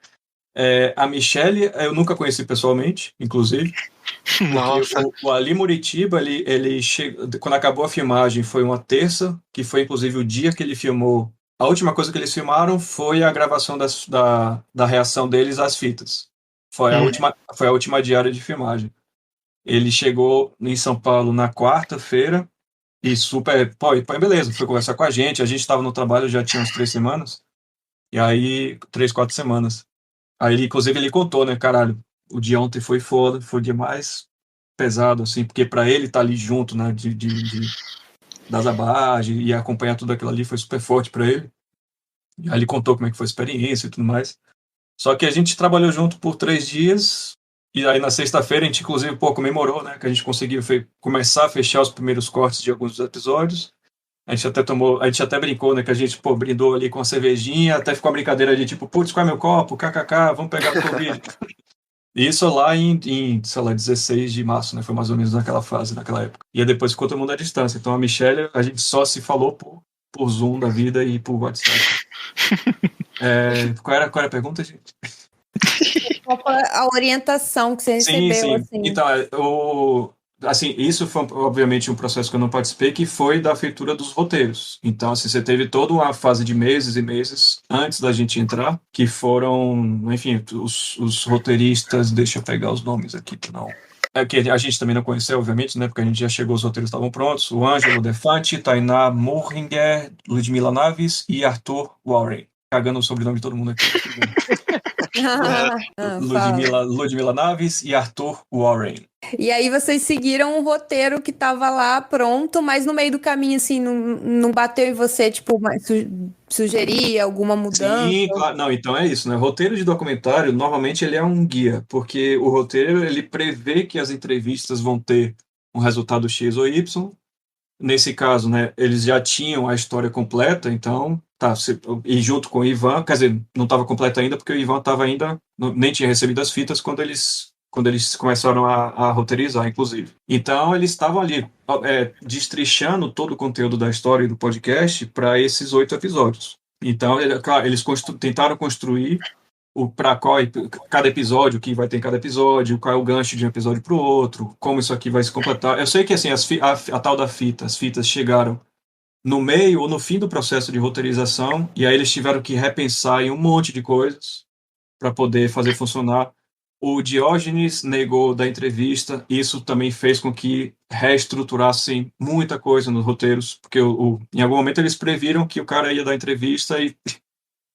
D: A Michelle, eu nunca conheci pessoalmente, inclusive.
A: Nossa.
D: O Ali Muritiba, ele quando acabou a filmagem, foi uma terça, que foi, inclusive, o dia que ele filmou. A última coisa que eles filmaram foi a gravação da reação deles às fitas. Foi a última diária de filmagem. Ele chegou em São Paulo na quarta-feira e beleza, foi conversar com a gente estava no trabalho já tinha umas 3 semanas, e aí, 3, 4 semanas. Aí, inclusive, ele contou, né, caralho, o dia ontem foi foda, foi o dia mais pesado, assim, porque pra ele tá ali junto, né, das abagens e acompanhar tudo aquilo ali foi super forte pra ele. E aí ele contou como é que foi a experiência e tudo mais. Só que a gente trabalhou junto por 3 dias, e aí na sexta-feira a gente, inclusive, comemorou, né, que a gente conseguiu começar a fechar os primeiros cortes de alguns dos episódios. A gente até brincou, né, que a gente, brindou ali com a cervejinha, até ficou a brincadeira de tipo, putz, qual é meu copo? KKK, vamos pegar o Covid. Isso lá em, sei lá, 16 de março, né, foi mais ou menos naquela fase, naquela época. E aí depois ficou todo mundo à distância. Então a Michelle, a gente só se falou por Zoom da vida e por WhatsApp. Qual era a pergunta, gente?
B: Qual foi a orientação que você recebeu?
D: Sim.
B: Assim?
D: Então, assim, isso foi, obviamente, um processo que eu não participei, que foi da feitura dos roteiros. Então, assim, você teve toda uma fase de meses e meses antes da gente entrar, que foram, enfim, os roteiristas, deixa eu pegar os nomes aqui, não. É que a gente também não conheceu, obviamente, né? Porque a gente já chegou, os roteiros estavam prontos. O Ângelo Defante, Tainá Murringer, Ludmila Naves e Arthur Warren. Cagando o sobrenome de todo mundo aqui.
B: Fala.
D: Ludmila Naves e Arthur Warren.
B: E aí vocês seguiram um roteiro que tava lá pronto, mas no meio do caminho, assim, não bateu em você, tipo, sugerir alguma mudança?
D: Sim, claro. Não, então é isso, né? Roteiro de documentário, normalmente ele é um guia, porque o roteiro, ele prevê que as entrevistas vão ter um resultado X ou Y. Nesse caso, né, eles já tinham a história completa, então, tá, e junto com o Ivan, quer dizer, não estava completa ainda, porque o Ivan estava ainda, nem tinha recebido as fitas quando eles começaram a roteirizar, inclusive. Então, eles estavam ali, destrichando todo o conteúdo da história e do podcast para esses 8 episódios. Então, claro, eles tentaram construir para qual cada episódio, o que vai ter em cada episódio, qual é o gancho de um episódio para o outro, como isso aqui vai se completar. Eu sei que assim a tal da fita, as fitas chegaram no meio ou no fim do processo de roteirização e aí eles tiveram que repensar em um monte de coisas para poder fazer funcionar. O Diógenes negou da entrevista, isso também fez com que reestruturassem muita coisa nos roteiros, porque em algum momento eles previram que o cara ia dar entrevista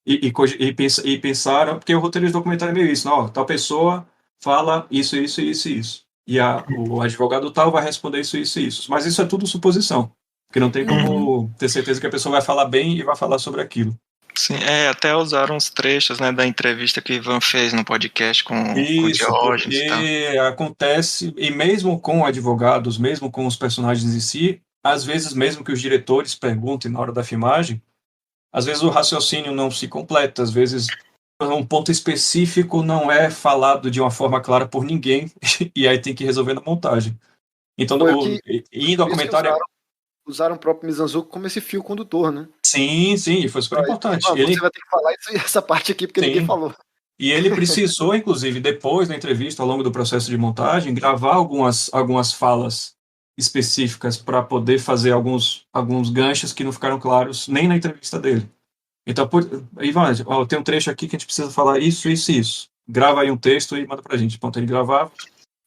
D: e pensaram, porque o roteiro de documentário é meio isso, não, ó, tal pessoa fala isso, isso, isso e isso. E o advogado tal vai responder isso, isso e isso. Mas isso é tudo suposição, porque não tem como ter certeza que a pessoa vai falar bem e vai falar sobre aquilo.
A: Sim, até usaram uns trechos, né, da entrevista que o Ivan fez no podcast com o
D: Isso,
A: Diógenes e tal.
D: porque acontece, e mesmo com advogados, mesmo com os personagens em si, às vezes mesmo que os diretores perguntem na hora da filmagem, às vezes o raciocínio não se completa, às vezes um ponto específico não é falado de uma forma clara por ninguém, e aí tem que resolver na montagem. Então, em documentário...
C: Usaram o próprio Mizanzuki como esse fio condutor, né?
D: Sim, foi super importante.
C: Você vai ter que falar essa parte aqui, porque ninguém falou.
D: E ele precisou, inclusive, depois da entrevista, ao longo do processo de montagem, gravar algumas falas específicas para poder fazer alguns ganchos que não ficaram claros nem na entrevista dele. Então, Ivan, tem um trecho aqui que a gente precisa falar isso, isso e isso. Grava aí um texto e manda pra gente. Pronto, ele gravava,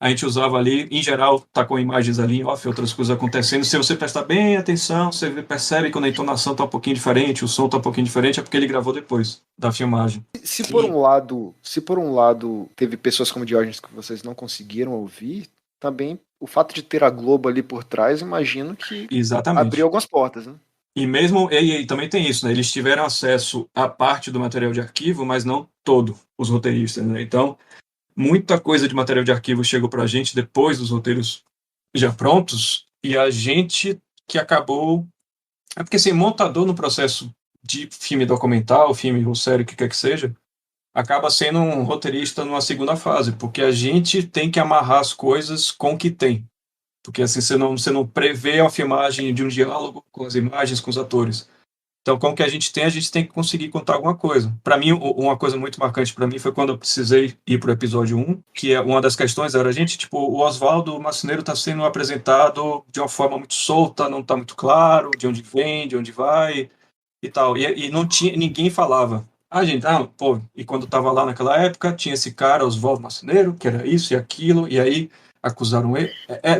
D: a gente usava ali, em geral, tá com imagens ali em off, outras coisas acontecendo. Se você prestar bem atenção, você percebe quando a entonação tá um pouquinho diferente, o som tá um pouquinho diferente, é porque ele gravou depois da filmagem.
C: Se por um lado teve pessoas como Diógenes que vocês não conseguiram ouvir, também o fato de ter a Globo ali por trás, imagino que abriu algumas portas, né?
D: E mesmo, e também tem isso, né? Eles tiveram acesso a parte do material de arquivo, mas não todo, os roteiristas, né? Então, muita coisa de material de arquivo chegou pra gente depois dos roteiros já prontos, e a gente que acabou... É porque, assim, montador no processo de filme documental, filme ou série, o que quer que seja, acaba sendo um roteirista numa segunda fase, porque a gente tem que amarrar as coisas com o que tem. Porque assim, você não prevê a filmagem de um diálogo com as imagens, com os atores. Então, com o que a gente tem que conseguir contar alguma coisa. Para mim, uma coisa muito marcante para mim foi quando eu precisei ir para o episódio 1, que é uma das questões era, o Oswaldo Marceneiro está sendo apresentado de uma forma muito solta, não está muito claro de onde vem, de onde vai e tal. E não tinha, ninguém falava. E quando estava lá naquela época, tinha esse cara, Oswaldo Marceneiro, que era isso e aquilo, e aí acusaram ele.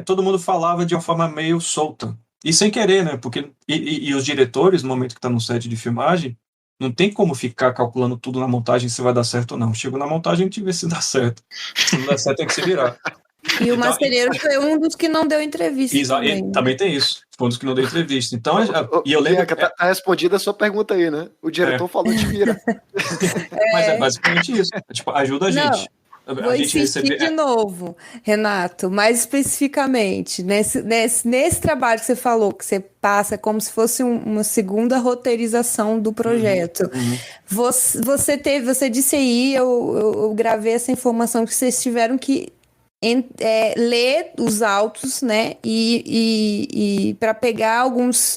D: Todo mundo falava de uma forma meio solta. E sem querer, né? Porque, e os diretores, no momento que está no set de filmagem, não tem como ficar calculando tudo na montagem se vai dar certo ou não. Chegou na montagem, a gente vê se dá certo. Se não dá certo, tem que se virar.
B: E o Marceneiro foi um dos que não deu entrevista também.
D: Também tem isso. Foi um dos que não deu entrevista. Então, e eu lembro...
C: Tá respondida a sua pergunta aí, né? O diretor falou de vira.
D: Mas é basicamente isso. Ajuda a gente.
B: Vou insistir de novo, Renato, mais especificamente, nesse trabalho que você falou, que você passa como se fosse uma segunda roteirização do projeto. Você disse aí, eu gravei essa informação, que vocês tiveram que ler os autos, né, e para pegar alguns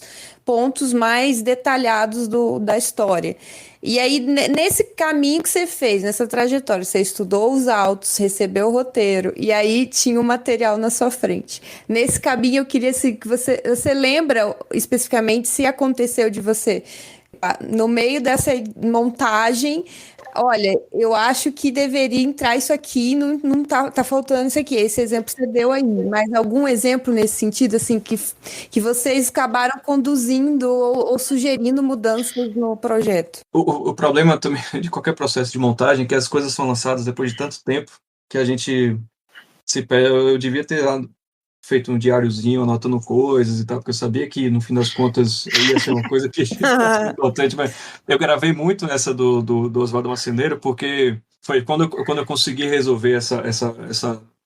B: pontos mais detalhados da história. E aí, nesse caminho que você fez, nessa trajetória, você estudou os autos, recebeu o roteiro, e aí tinha o material na sua frente. Nesse caminho, eu queria assim, que você lembra especificamente se aconteceu de você, no meio dessa montagem, olha, eu acho que deveria entrar isso aqui, não tá faltando isso aqui. Esse exemplo você deu aí, mas algum exemplo nesse sentido, assim, que vocês acabaram conduzindo ou sugerindo mudanças no projeto?
D: O problema também de qualquer processo de montagem é que as coisas são lançadas depois de tanto tempo que a gente se perde. Eu devia ter feito um diáriozinho, anotando coisas e tal, porque eu sabia que, no fim das contas, ia ser uma coisa que ia ser importante, mas eu gravei muito nessa do Oswaldo Marceneiro, porque foi quando eu consegui resolver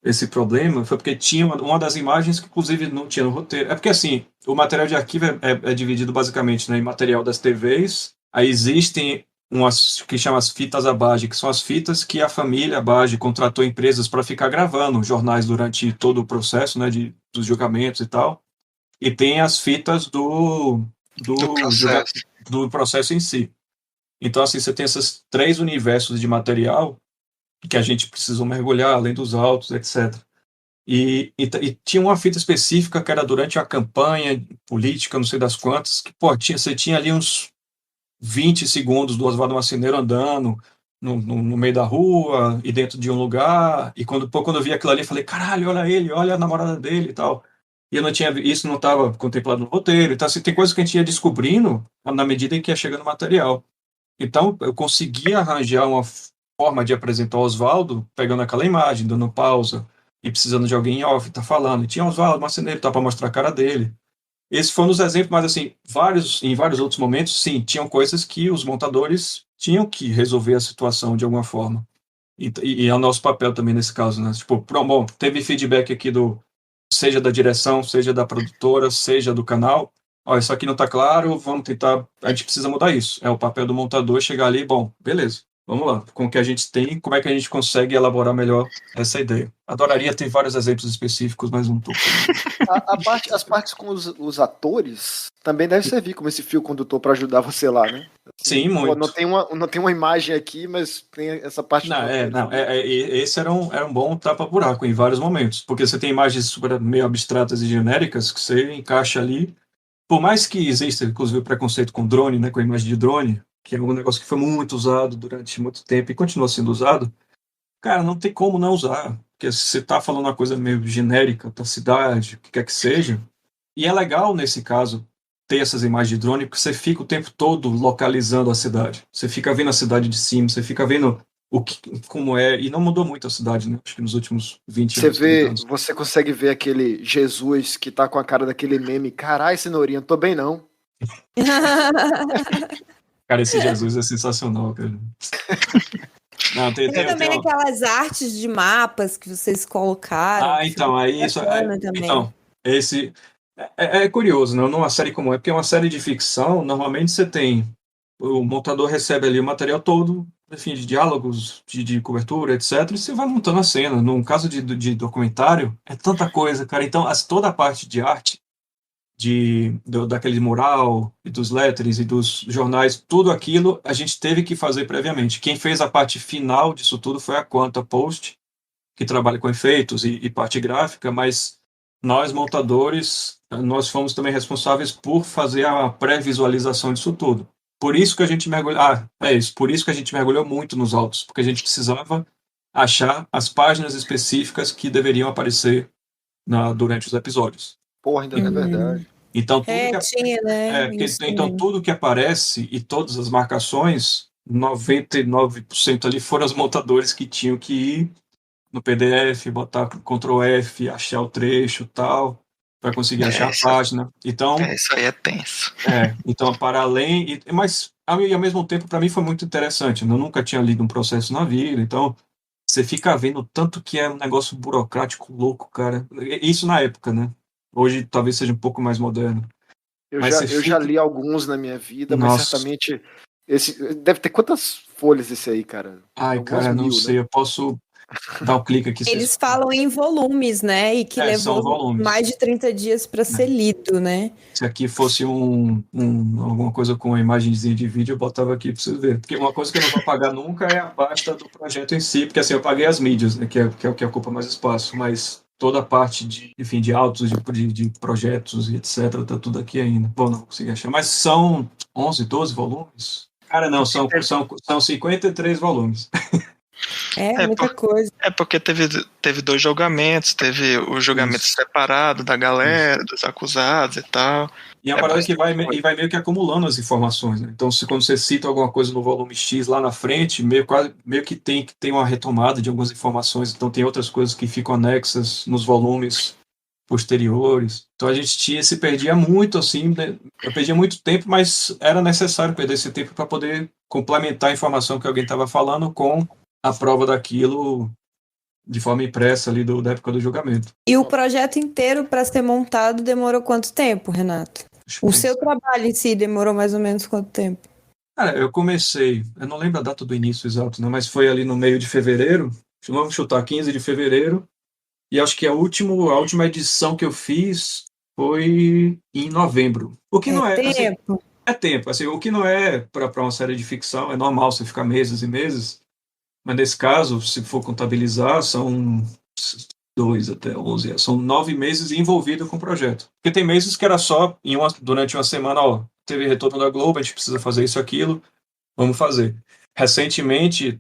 D: esse problema, foi porque tinha uma das imagens que, inclusive, não tinha no roteiro. É porque, assim, o material de arquivo é dividido, basicamente, né, em material das TVs, aí existem umas que chamam as fitas Abage, que são as fitas que a família Abage contratou empresas para ficar gravando jornais durante todo o processo, né, dos julgamentos e tal. E tem as fitas do processo em si. Então, assim, você tem esses 3 universos de material que a gente precisou mergulhar, além dos autos, etc. E tinha uma fita específica que era durante a campanha política, não sei das quantas, que, pô, você tinha ali uns 20 segundos do Oswaldo Marceneiro andando no meio da rua e dentro de um lugar, e quando eu vi aquilo ali, eu falei, caralho, olha ele, olha a namorada dele e tal. E eu não tinha, isso não estava contemplado no roteiro. Então, assim, tem coisas que a gente ia descobrindo na medida em que ia chegando o material. Então, eu consegui arranjar uma forma de apresentar o Oswaldo, pegando aquela imagem, dando pausa, e precisando de alguém em off, tá falando. E tinha o Oswaldo Marceneiro, tá, para mostrar a cara dele. Esse foi um dos exemplos, mas assim, em vários outros momentos, sim, tinham coisas que os montadores tinham que resolver a situação de alguma forma. E é o nosso papel também nesse caso, né? Tipo, bom, teve feedback aqui seja da direção, seja da produtora, seja do canal. Ó, isso aqui não tá claro, vamos tentar, a gente precisa mudar isso. É o papel do montador chegar ali, bom, beleza, vamos lá. Com o que a gente tem, como é que a gente consegue elaborar melhor essa ideia? Adoraria ter vários exemplos específicos, mas não tô.
C: As partes com os atores também deve servir como esse fio condutor para ajudar você lá, né? Assim,
D: Sim, muito.
C: Não tem uma imagem aqui, mas tem essa parte
D: não, esse era um bom tapa-buraco em vários momentos, porque você tem imagens super meio abstratas e genéricas que você encaixa ali. Por mais que exista, inclusive, o preconceito com drone, né, com a imagem de drone, que é um negócio que foi muito usado durante muito tempo e continua sendo usado, cara, não tem como não usar, porque se você está falando uma coisa meio genérica da cidade, o que quer que seja, e é legal, nesse caso, ter essas imagens de drone, porque você fica o tempo todo localizando a cidade. Você fica vendo a cidade de cima, você fica vendo como é, e não mudou muito a cidade, né? Acho que nos últimos 20 anos.
C: Você consegue ver aquele Jesus que tá com a cara daquele meme, carai, cenourinha, tô bem não.
D: Cara, esse Jesus é sensacional, cara. Não, tem
B: também aquelas artes de mapas que vocês colocaram.
D: Então, aí isso então, esse é curioso, né? Numa série como porque é uma série de ficção, normalmente você tem o montador recebe ali o material todo, enfim, de diálogos, de cobertura, etc, e você vai montando a cena. Num caso de documentário, é tanta coisa, cara. Então, toda a parte de arte daquele mural e dos letterings e dos jornais, tudo aquilo a gente teve que fazer previamente. Quem fez a parte final disso tudo foi a Quanta Post, que trabalha com efeitos e parte gráfica, mas nós, montadores, nós fomos também responsáveis por fazer a pré-visualização disso tudo. Por isso que a gente mergulhou, por isso que a gente mergulhou muito nos autos, porque a gente precisava achar as páginas específicas que deveriam aparecer durante os episódios.
C: Porra, ainda é verdade.
D: Então,
B: tudo
D: que aparece e todas as marcações, 99% ali foram os montadores que tinham que ir no PDF, botar Ctrl F, achar o trecho e tal, para conseguir achar a página. Então,
A: isso aí é tenso.
D: Então, para além... Mas, ao mesmo tempo, para mim foi muito interessante. Eu nunca tinha lido um processo na vida, então você fica vendo tanto que é um negócio burocrático louco, cara. Isso na época, né? Hoje talvez seja um pouco mais moderno.
C: Eu já li alguns na minha vida, mas certamente... deve ter quantas folhas esse aí, cara?
D: Ai, cara, não sei. Né? Eu posso... Dá um clique aqui.
B: Eles falam em volumes, né? E que
D: São
B: levou
D: volumes.
B: mais de 30 dias para ser lido, né?
D: Se aqui fosse alguma coisa com uma imagenzinha de vídeo, eu botava aqui para vocês verem. Porque uma coisa que eu não vou apagar nunca é a pasta do projeto em si, porque assim, eu apaguei as mídias, né, que é o que ocupa mais espaço, mas toda a parte de autos, de projetos e etc, tá tudo aqui ainda. Bom, não consegui achar. Mas são 11, 12 volumes? Cara, não, são 53 volumes.
B: Muita coisa.
A: É porque teve 2 julgamentos, teve o julgamento separado da galera, dos acusados e tal.
D: E a parada que vai meio que acumulando as informações, né? Então, quando você cita alguma coisa no volume X lá na frente, meio que tem uma retomada de algumas informações, então tem outras coisas que ficam anexas nos volumes posteriores. Então a gente se perdia muito, assim, né? Eu perdia muito tempo, mas era necessário perder esse tempo para poder complementar a informação que alguém estava falando com a prova daquilo de forma impressa ali da época do julgamento.
B: E o projeto inteiro para ser montado demorou quanto tempo, Renato? O seu trabalho em si demorou mais ou menos quanto tempo?
D: Cara, eu não lembro a data do início exato, né, mas foi ali no meio de fevereiro, vamos chutar 15 de fevereiro, e acho que a última edição que eu fiz foi em novembro. O que não é...
B: tempo.
D: Assim, é tempo. Assim, o que não é para uma série de ficção, é normal você ficar meses e meses, mas nesse caso, se for contabilizar, são 2 até 11, são 9 meses envolvido com o projeto. Porque tem meses que era só, durante uma semana, teve retorno da Globo, a gente precisa fazer isso, aquilo, vamos fazer. Recentemente,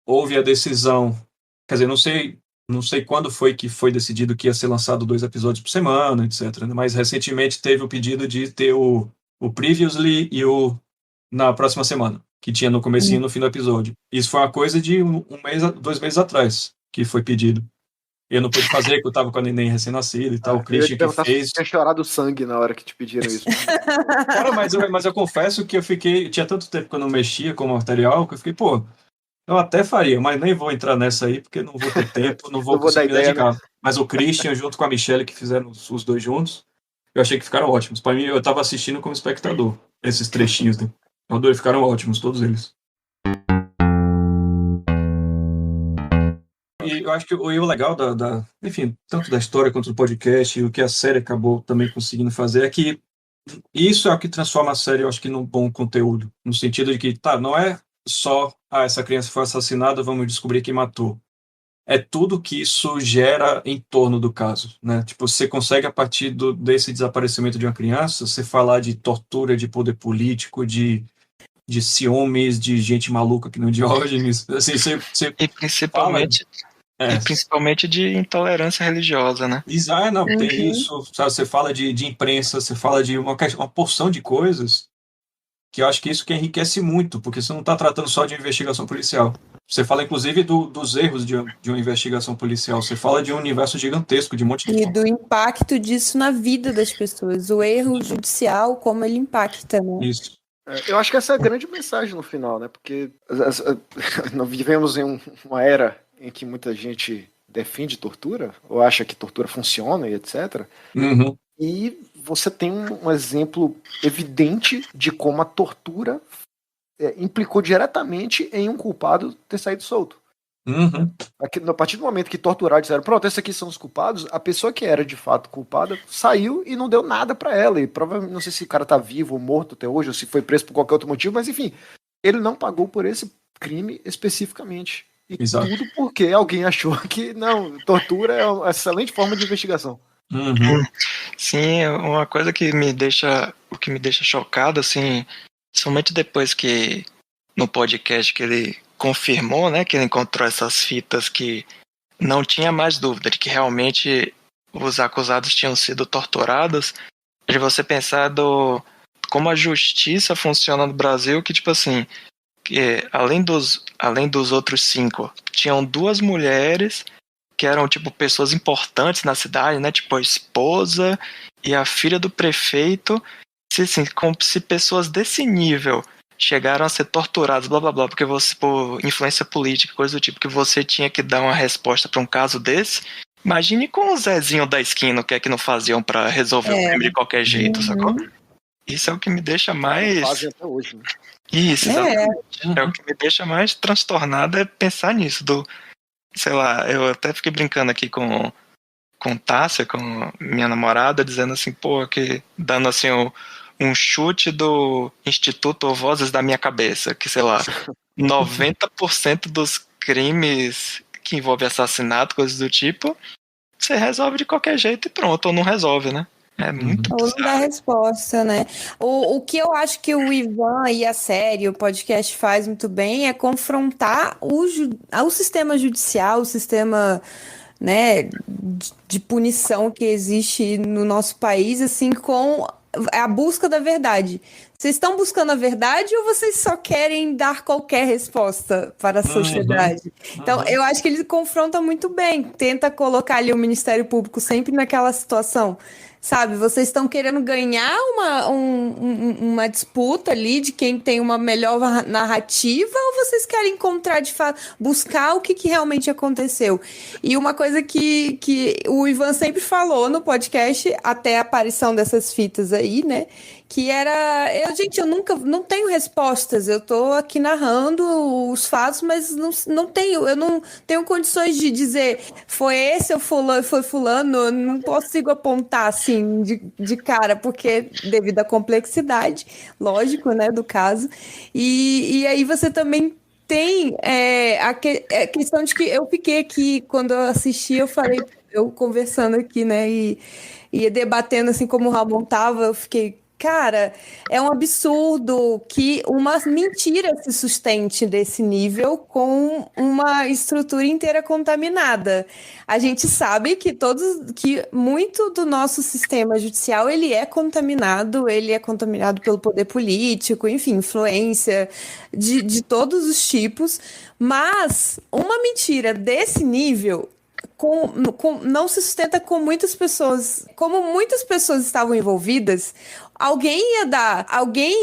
D: houve a decisão, quer dizer, não sei quando foi que foi decidido que ia ser lançado 2 episódios por semana, etc. Mas recentemente teve o pedido de ter o Previously e o na próxima semana, que tinha no comecinho e no fim do episódio. Isso foi uma coisa de 2 meses atrás que foi pedido. Eu não pude fazer, porque eu tava com a neném recém-nascida e tal. O Christian que fez.
C: Tinha chorado sangue na hora que te pediram isso.
D: Cara, mas eu confesso que tinha tanto tempo que eu não mexia com o material, que eu fiquei, eu até faria, mas nem vou entrar nessa aí, porque não vou ter tempo, não vou conseguir me dedicar. Né? Mas o Christian, junto com a Michelle, que fizeram os 2 juntos, eu achei que ficaram ótimos. Para mim, eu tava assistindo como espectador, esses trechinhos, né? Ficaram ótimos, todos eles. E eu acho que o legal enfim, tanto da história quanto do podcast, e o que a série acabou também conseguindo fazer é que isso é o que transforma a série, eu acho que, num bom conteúdo. No sentido de que, não é só, essa criança foi assassinada, vamos descobrir quem matou. É tudo que isso gera em torno do caso, né? Tipo, você consegue, a partir desse desaparecimento de uma criança, você falar de tortura, de poder político, de ciúmes, de gente maluca que não Diógenes, assim,
A: E principalmente de intolerância religiosa, né?
D: Não, tem isso, sabe? Você fala de imprensa, você fala de uma porção de coisas que eu acho que isso que enriquece muito, porque você não está tratando só de investigação policial. Você fala, inclusive, dos erros de uma investigação policial. Você fala de um universo gigantesco, de um monte de...
B: E do impacto disso na vida das pessoas. O erro judicial, como ele impacta, né?
D: Isso.
C: Eu acho que essa é a grande mensagem no final, né? Porque nós vivemos em uma era em que muita gente defende tortura, ou acha que tortura funciona e etc.
D: Uhum.
C: E você tem um exemplo evidente de como a tortura implicou diretamente em um culpado ter saído solto.
D: Uhum.
C: A partir do momento que torturaram e disseram, pronto, esses aqui são os culpados, a pessoa que era de fato culpada saiu e não deu nada pra ela. E provavelmente, não sei se o cara tá vivo ou morto até hoje, ou se foi preso por qualquer outro motivo, mas enfim, ele não pagou por esse crime especificamente. E
D: Exato.
C: Tudo porque alguém achou que, não, tortura é uma excelente forma de investigação.
D: Uhum.
A: Sim, uma coisa que me deixa chocado, assim, somente depois que no podcast que ele confirmou, né, que ele encontrou essas fitas que não tinha mais dúvida de que realmente os acusados tinham sido torturados, de você pensar como a justiça funciona no Brasil, que tipo assim, que além dos outros 5, tinham 2 mulheres que eram tipo pessoas importantes na cidade, né, tipo a esposa e a filha do prefeito, como se pessoas desse nível chegaram a ser torturados, blá blá blá, porque você, por influência política, coisa do tipo, que você tinha que dar uma resposta para um caso desse. Imagine com o Zezinho da esquina, o que é que não faziam para resolver o crime de qualquer jeito, sacou? Isso é o que me deixa mais...
C: Fazem até hoje, né?
A: Isso, exatamente. É o que me deixa mais transtornado, é pensar nisso, sei lá, eu até fiquei brincando aqui com Tássia, com minha namorada, dizendo assim, pô, que dando assim um chute do Instituto Vozes da Minha Cabeça, que sei lá, 90% dos crimes que envolvem assassinato, coisas do tipo, você resolve de qualquer jeito e pronto, ou não resolve, né? É muito
B: Ou não dá
A: bizarro.
B: resposta, né? O que eu acho que o Ivan e a série, o podcast faz muito bem é confrontar o sistema judicial, o sistema, né, de punição que existe no nosso país, assim, com a busca da verdade. Vocês estão buscando a verdade ou vocês só querem dar qualquer resposta para a sociedade? Então, eu acho que ele confronta muito bem, tenta colocar ali o Ministério Público sempre naquela situação. Sabe, vocês estão querendo ganhar uma disputa ali de quem tem uma melhor narrativa ou vocês querem encontrar de fato, buscar o que realmente aconteceu? E uma coisa que o Ivan sempre falou no podcast, até a aparição dessas fitas aí, né? Que era, gente, eu não tenho respostas, eu tô aqui narrando os fatos, mas eu não tenho condições de dizer foi esse ou foi fulano, eu não consigo apontar assim de cara, porque devido à complexidade, lógico, né, do caso. E aí você também tem a questão de que eu fiquei aqui, quando eu assisti, eu falei, eu conversando aqui, né, e debatendo assim como o Ramon tava, eu fiquei, cara, é um absurdo que uma mentira se sustente desse nível com uma estrutura inteira contaminada. A gente sabe que muito do nosso sistema judicial ele é contaminado pelo poder político, enfim, influência de todos os tipos, mas uma mentira desse nível não se sustenta com muitas pessoas. Como muitas pessoas estavam envolvidas, alguém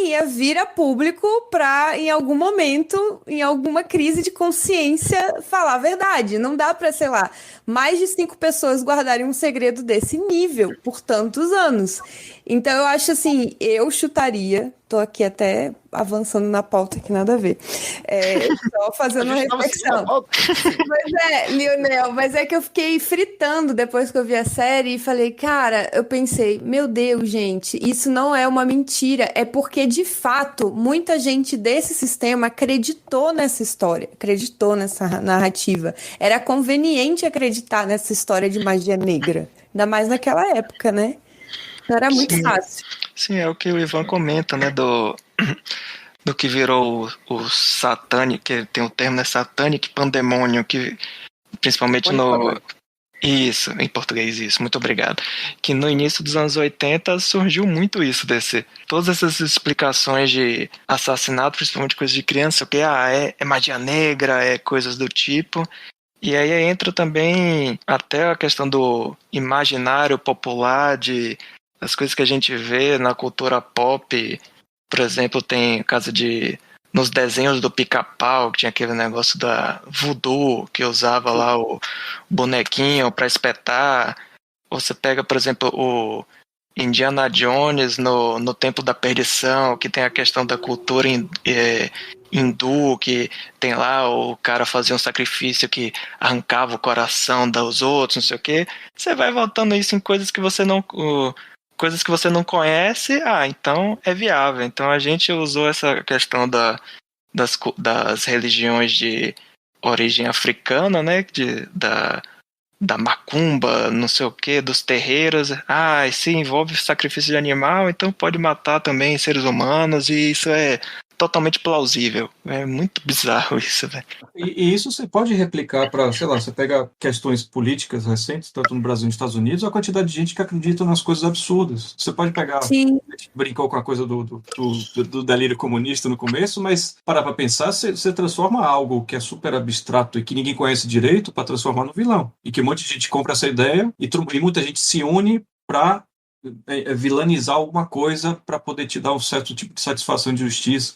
B: ia vir a público para, em algum momento, em alguma crise de consciência, falar a verdade. Não dá para, sei lá, mais de 5 pessoas guardarem um segredo desse nível por tantos anos. Então, eu acho assim, eu chutaria, tô aqui até avançando na pauta que nada a ver. Só fazendo uma reflexão. Lionel, mas é que eu fiquei fritando depois que eu vi a série e falei, cara, eu pensei, meu Deus, gente, isso não é uma mentira, é porque, de fato, muita gente desse sistema acreditou nessa história, acreditou nessa narrativa. Era conveniente acreditar nessa história de magia negra, ainda mais naquela época, né? Não era muito fácil.
A: Sim, é o que o Ivan comenta, né, do que virou o satânico, que tem o termo, né, satanic pandemônio, que principalmente Isso, em português, isso, muito obrigado. Que no início dos anos 80 surgiu muito isso, todas essas explicações de assassinato, principalmente coisas de criança, que é magia negra, é coisas do tipo. E aí entra também até a questão do imaginário popular, das coisas que a gente vê na cultura pop. Por exemplo, tem caso nos desenhos do Pica-Pau, que tinha aquele negócio da voodoo, que usava lá o bonequinho para espetar. Você pega, por exemplo, o Indiana Jones no Templo da Perdição, que tem a questão da cultura hindu, que tem lá o cara fazia um sacrifício que arrancava o coração dos outros, não sei o quê. Você vai voltando isso em coisas que você não conhece, então é viável. Então a gente usou essa questão das religiões de origem africana, né, da macumba, não sei o que, dos terreiros. Se envolve sacrifício de animal, então pode matar também seres humanos, e isso é totalmente plausível. É muito bizarro isso, velho.
D: E isso você pode replicar para, sei lá, você pega questões políticas recentes, tanto no Brasil e nos Estados Unidos, a quantidade de gente que acredita nas coisas absurdas. Você pode pegar,
B: Sim.
D: a gente brincou com a coisa do delírio comunista no começo, mas parar para pensar, você transforma algo que é super abstrato e que ninguém conhece direito para transformar no vilão. E que um monte de gente compra essa ideia e muita gente se une para vilanizar alguma coisa para poder te dar um certo tipo de satisfação de justiça,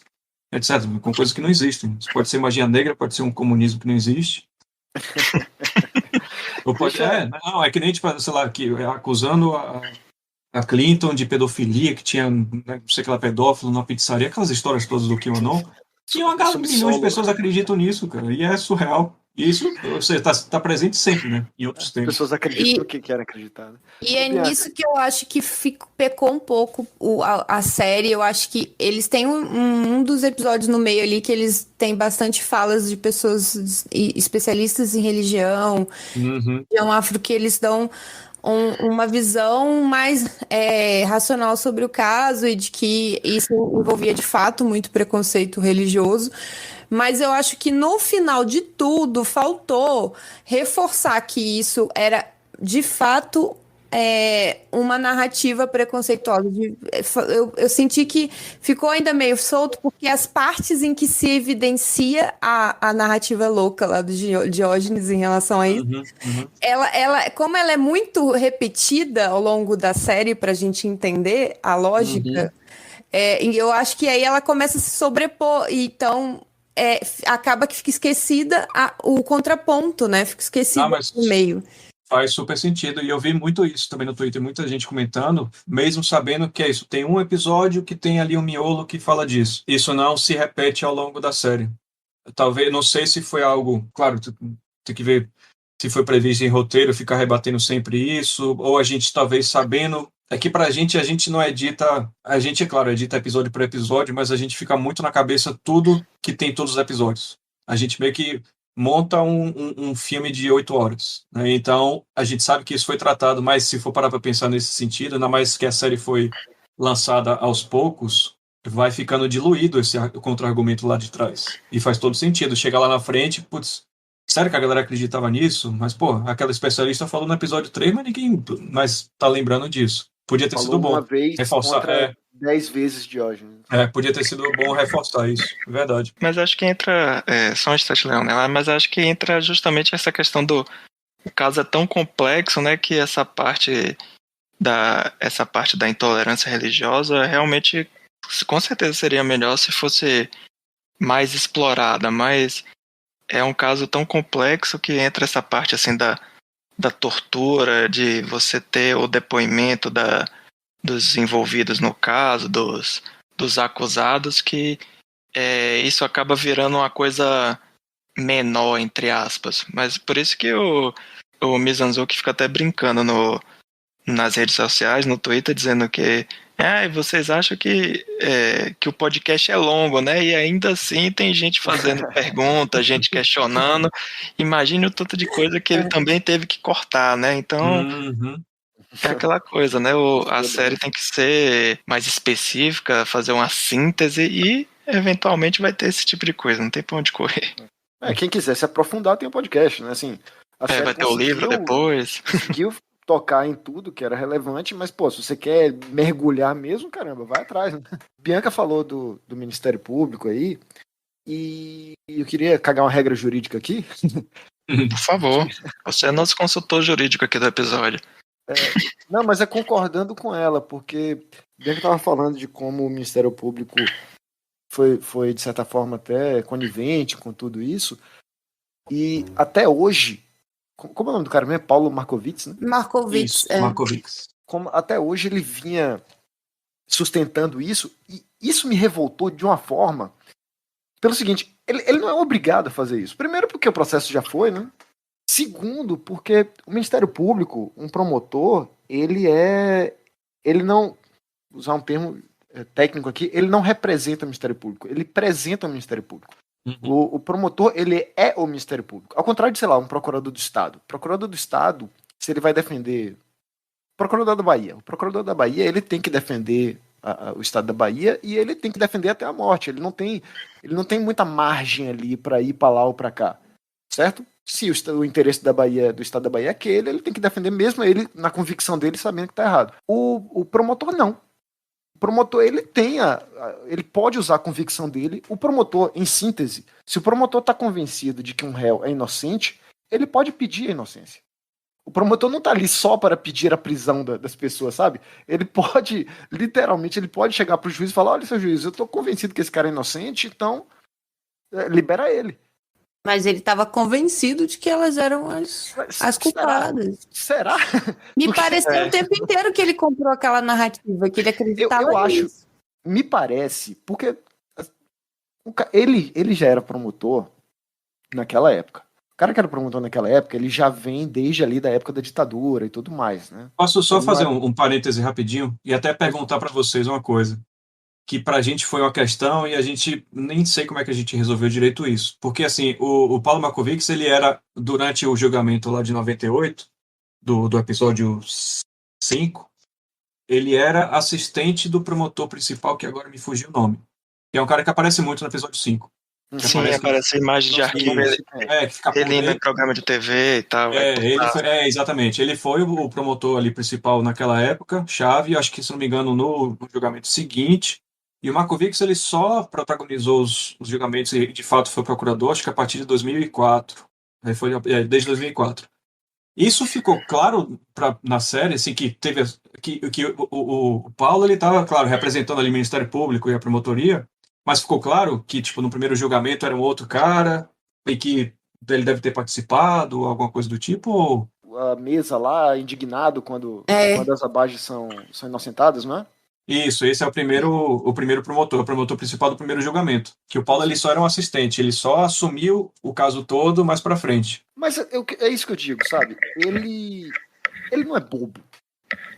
D: etc., com coisas que não existem. Isso pode ser magia negra, pode ser um comunismo que não existe. Ou pode, é que nem, tipo, sei lá, que acusando a Clinton de pedofilia, que tinha, não sei que lá, pedófilo na pizzaria, aquelas histórias todas do QAnon. E milhões de pessoas acreditam nisso, cara, e é surreal. E isso você tá presente sempre, né? Em outros
C: As
D: tempos.
C: pessoas acreditam no que querem acreditar. Né?
B: E é
C: Bianca,
B: nisso que eu acho que pecou um pouco a série. Eu acho que eles têm um dos episódios no meio ali que eles têm bastante falas de pessoas especialistas em religião,
D: Uhum.
B: afro, que eles dão uma visão mais racional sobre o caso e de que isso envolvia de fato muito preconceito religioso. Mas eu acho que no final de tudo faltou reforçar que isso era de fato uma narrativa preconceituosa. Eu senti que ficou ainda meio solto porque as partes em que se evidencia a narrativa louca lá do Diógenes em relação a isso,
D: Uhum. Uhum.
B: como ela é muito repetida ao longo da série para a gente entender a lógica, e eu acho que aí ela começa a se sobrepor. Então, acaba que fica esquecida o contraponto, né? Fica
D: Ah,
B: esquecida
D: mas
B: no meio.
D: faz super sentido. E eu vi muito isso também no Twitter, muita gente comentando, mesmo sabendo que é isso. Tem um episódio que tem ali um miolo que fala disso. Isso não se repete ao longo da série. Talvez, não sei se foi algo, claro, tem que ver se foi previsto em roteiro, ficar rebatendo sempre isso, ou a gente talvez sabendo. É que pra gente, a gente não edita. A gente, é claro, edita episódio por episódio, mas a gente fica muito na cabeça tudo que tem todos os episódios. A gente meio que monta um filme de 8 horas. Né? Então, a gente sabe que isso foi tratado, mas se for parar para pensar nesse sentido, ainda mais que a série foi lançada aos poucos, vai ficando diluído esse contra-argumento lá de trás. E faz todo sentido. Chega lá na frente, putz, sério que a galera acreditava nisso? Mas, pô, aquela especialista falou no episódio 3, mas ninguém mais tá lembrando disso. Podia ter sido
C: falou uma
D: bom
C: vez
D: reforçar.
C: contra 10 vezes Diógenes.
D: Podia ter sido bom reforçar isso. Verdade.
A: Mas acho que entra. Só um instante, Leão, né? Mas acho que entra justamente essa questão do. O caso é tão complexo, né? Que essa parte da intolerância religiosa realmente, com certeza, seria melhor se fosse mais explorada. Mas é um caso tão complexo que entra essa parte assim da tortura, de você ter o depoimento dos envolvidos no caso, dos acusados, que isso acaba virando uma coisa menor, entre aspas. Mas por isso que o Mizanzuki fica até brincando nas redes sociais, no Twitter, dizendo que e vocês acham que o podcast é longo, né? E ainda assim tem gente fazendo pergunta, gente questionando. Imagine o tanto de coisa que ele também teve que cortar, né? Então,
D: Uhum.
A: é aquela coisa, né? A série tem que ser mais específica, fazer uma síntese e, eventualmente, vai ter esse tipo de coisa. Não tem pra onde correr.
C: Quem quiser se aprofundar tem um podcast, né? Assim, a série
A: Vai ter o livro depois.
C: conseguiu tocar em tudo que era relevante, mas, pô, se você quer mergulhar mesmo, caramba, vai atrás, né? Bianca falou do Ministério Público aí, e eu queria cagar uma regra jurídica aqui.
A: Por favor. Você é nosso consultor jurídico aqui do episódio.
C: Não, mas é concordando com ela, porque Bianca estava falando de como o Ministério Público foi, de certa forma, até conivente com tudo isso, e até hoje, como é o nome do cara mesmo? Paulo Markovits, né?
B: Markovits.
D: Markovits.
C: Como até hoje ele vinha sustentando isso, e isso me revoltou de uma forma, pelo seguinte, ele não é obrigado a fazer isso. Primeiro porque o processo já foi, né? Segundo, porque o Ministério Público, um promotor, ele não, usar um termo técnico aqui, ele não representa o Ministério Público, ele apresenta o Ministério Público. O promotor, ele é o Ministério Público. Ao contrário de, sei lá, um procurador do Estado. O procurador do Estado, se ele vai defender... O procurador da Bahia, ele tem que defender o Estado da Bahia e ele tem que defender até a morte. Ele não tem muita margem ali para ir para lá ou para cá. Certo? Se o interesse do Estado da Bahia é aquele, ele tem que defender mesmo ele, na convicção dele, sabendo que está errado. O promotor, não. O promotor, ele pode usar a convicção dele. O promotor, em síntese, se o promotor está convencido de que um réu é inocente, ele pode pedir a inocência. O promotor não está ali só para pedir a prisão das pessoas, sabe? Ele pode, literalmente, ele pode chegar para o juiz e falar, olha, seu juiz, eu estou convencido que esse cara é inocente, então libera ele.
B: Mas ele estava convencido de que elas eram as culpadas.
C: Será?
B: Me pareceu o tempo inteiro que ele comprou aquela narrativa, que ele acreditava
C: eu acho,
B: nisso.
C: me parece, porque ele já era promotor naquela época. O cara que era promotor naquela época, ele já vem desde ali da época da ditadura e tudo mais, né?
D: Posso só
C: Ele não
D: fazer
C: é-
D: um parêntese rapidinho e até perguntar para vocês uma coisa, que pra gente foi uma questão e a gente nem sei como é que a gente resolveu direito isso. Porque, assim, o Paulo Markovics, ele era, durante o julgamento lá de 98, do episódio 5, ele era assistente do promotor principal, que agora me fugiu o nome. Que é um cara que aparece muito no episódio 5. Que
A: Sim, aparece imagem de
C: Não sei,
A: arquivo,
C: não
A: ele,
C: sei quem é.
D: que fica por
A: ele indo em
D: dentro.
A: programa de TV e tal. Vai contar.
D: Exatamente. Ele foi o promotor ali principal naquela época, chave, acho que, se não me engano, no julgamento seguinte. E o Markovics, ele só protagonizou os julgamentos e, de fato, foi procurador, acho que a partir de 2004. Desde 2004. Isso ficou claro na série, assim, que teve que o Paulo, ele estava, claro, representando ali o Ministério Público e a promotoria, mas ficou claro que, tipo, no primeiro julgamento era um outro cara e que ele deve ter participado, alguma coisa do tipo, ou...
C: A mesa lá, indignado quando
B: É.
C: as abages são inocentadas, não é?
D: Isso, esse é o primeiro promotor, o promotor principal do primeiro julgamento. Que o Paulo, ele só era um assistente, ele só assumiu o caso todo mais pra frente.
C: Mas é isso que eu digo, sabe? Ele não é bobo.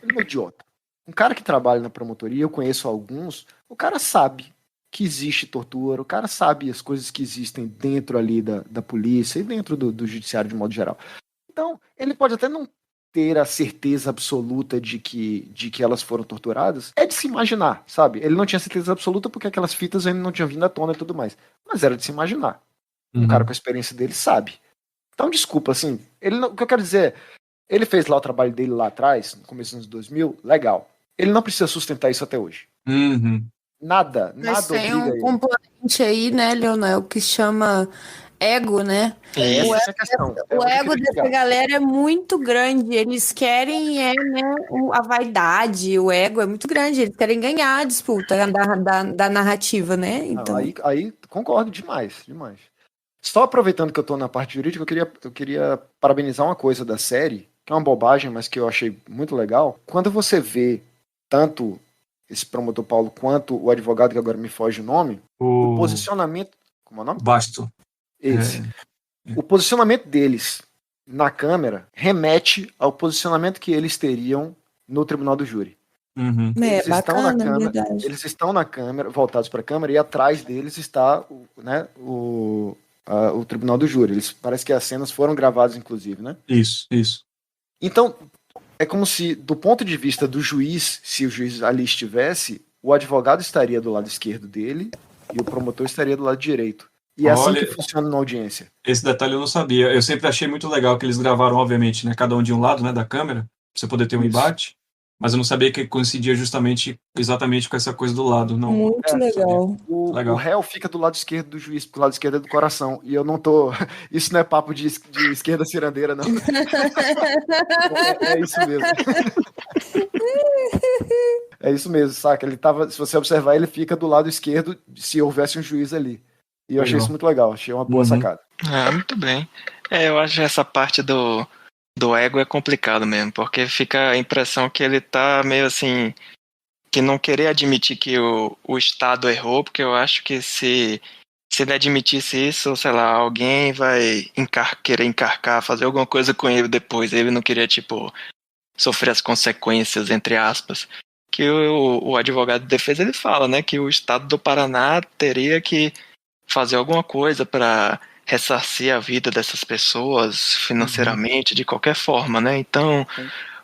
C: Ele não é idiota. Um cara que trabalha na promotoria, eu conheço alguns, o cara sabe que existe tortura, o cara sabe as coisas que existem dentro ali da polícia e dentro do judiciário de modo geral. Então, ele pode até não ter a certeza absoluta de que elas foram torturadas, é de se imaginar, sabe? Ele não tinha certeza absoluta porque aquelas fitas ainda não tinham vindo à tona e tudo mais. Mas era de se imaginar. Um cara com a experiência dele sabe. Então, desculpa, assim, o que eu quero dizer é, ele fez lá o trabalho dele lá atrás, no começo dos anos 2000, legal. Ele não precisa sustentar isso até hoje. Nada
B: Mas tem
C: obriga
B: um
C: ele.
B: componente aí, né, Leonel, que chama ego, né?
C: Essa é a questão.
B: O ego dessa galera é muito grande. Eles querem, né, a vaidade, o ego é muito grande. Eles querem ganhar a disputa da narrativa, né? Então,
C: Aí concordo demais. Só aproveitando que eu tô na parte jurídica, eu queria parabenizar uma coisa da série, que é uma bobagem, mas que eu achei muito legal. Quando você vê tanto esse promotor Paulo quanto o advogado, que agora me foge o nome, o posicionamento... Como é o nome?
D: Basto.
C: Esse. O posicionamento deles na Câmara remete ao posicionamento que eles teriam no Tribunal do Júri.
B: é bacana, verdade.
C: Eles estão na Câmara, voltados para a Câmara, e atrás deles está o Tribunal do Júri. Parece que as cenas foram gravadas, inclusive, né?
D: Isso.
C: Então, é como se, do ponto de vista do juiz, se o juiz ali estivesse, o advogado estaria do lado esquerdo dele e o promotor estaria do lado direito. E é assim que funciona na audiência.
D: Esse detalhe eu não sabia. Eu sempre achei muito legal que eles gravaram, obviamente, né, cada um de um lado, né, da câmera, pra você poder ter um embate, mas eu não sabia que coincidia exatamente com essa coisa do lado. Não.
B: Muito legal.
C: O réu fica do lado esquerdo do juiz, porque o lado esquerdo é do coração. E eu não tô... Isso não é papo de esquerda cirandeira, não. É isso mesmo. É isso mesmo, saca? Ele tava, se você observar, ele fica do lado esquerdo se houvesse um juiz ali. E eu achei isso muito legal, achei uma boa sacada.
A: Muito bem. Eu acho que essa parte do ego é complicado mesmo, porque fica a impressão que ele tá meio assim, que não querer admitir que o Estado errou, porque eu acho que se ele admitisse isso, sei lá, alguém vai querer encarcar, fazer alguma coisa com ele depois. Ele não queria, tipo, sofrer as consequências, entre aspas. Que o advogado de defesa, ele fala, né, que o Estado do Paraná teria que fazer alguma coisa para ressarcir a vida dessas pessoas financeiramente, de qualquer forma, né? Então,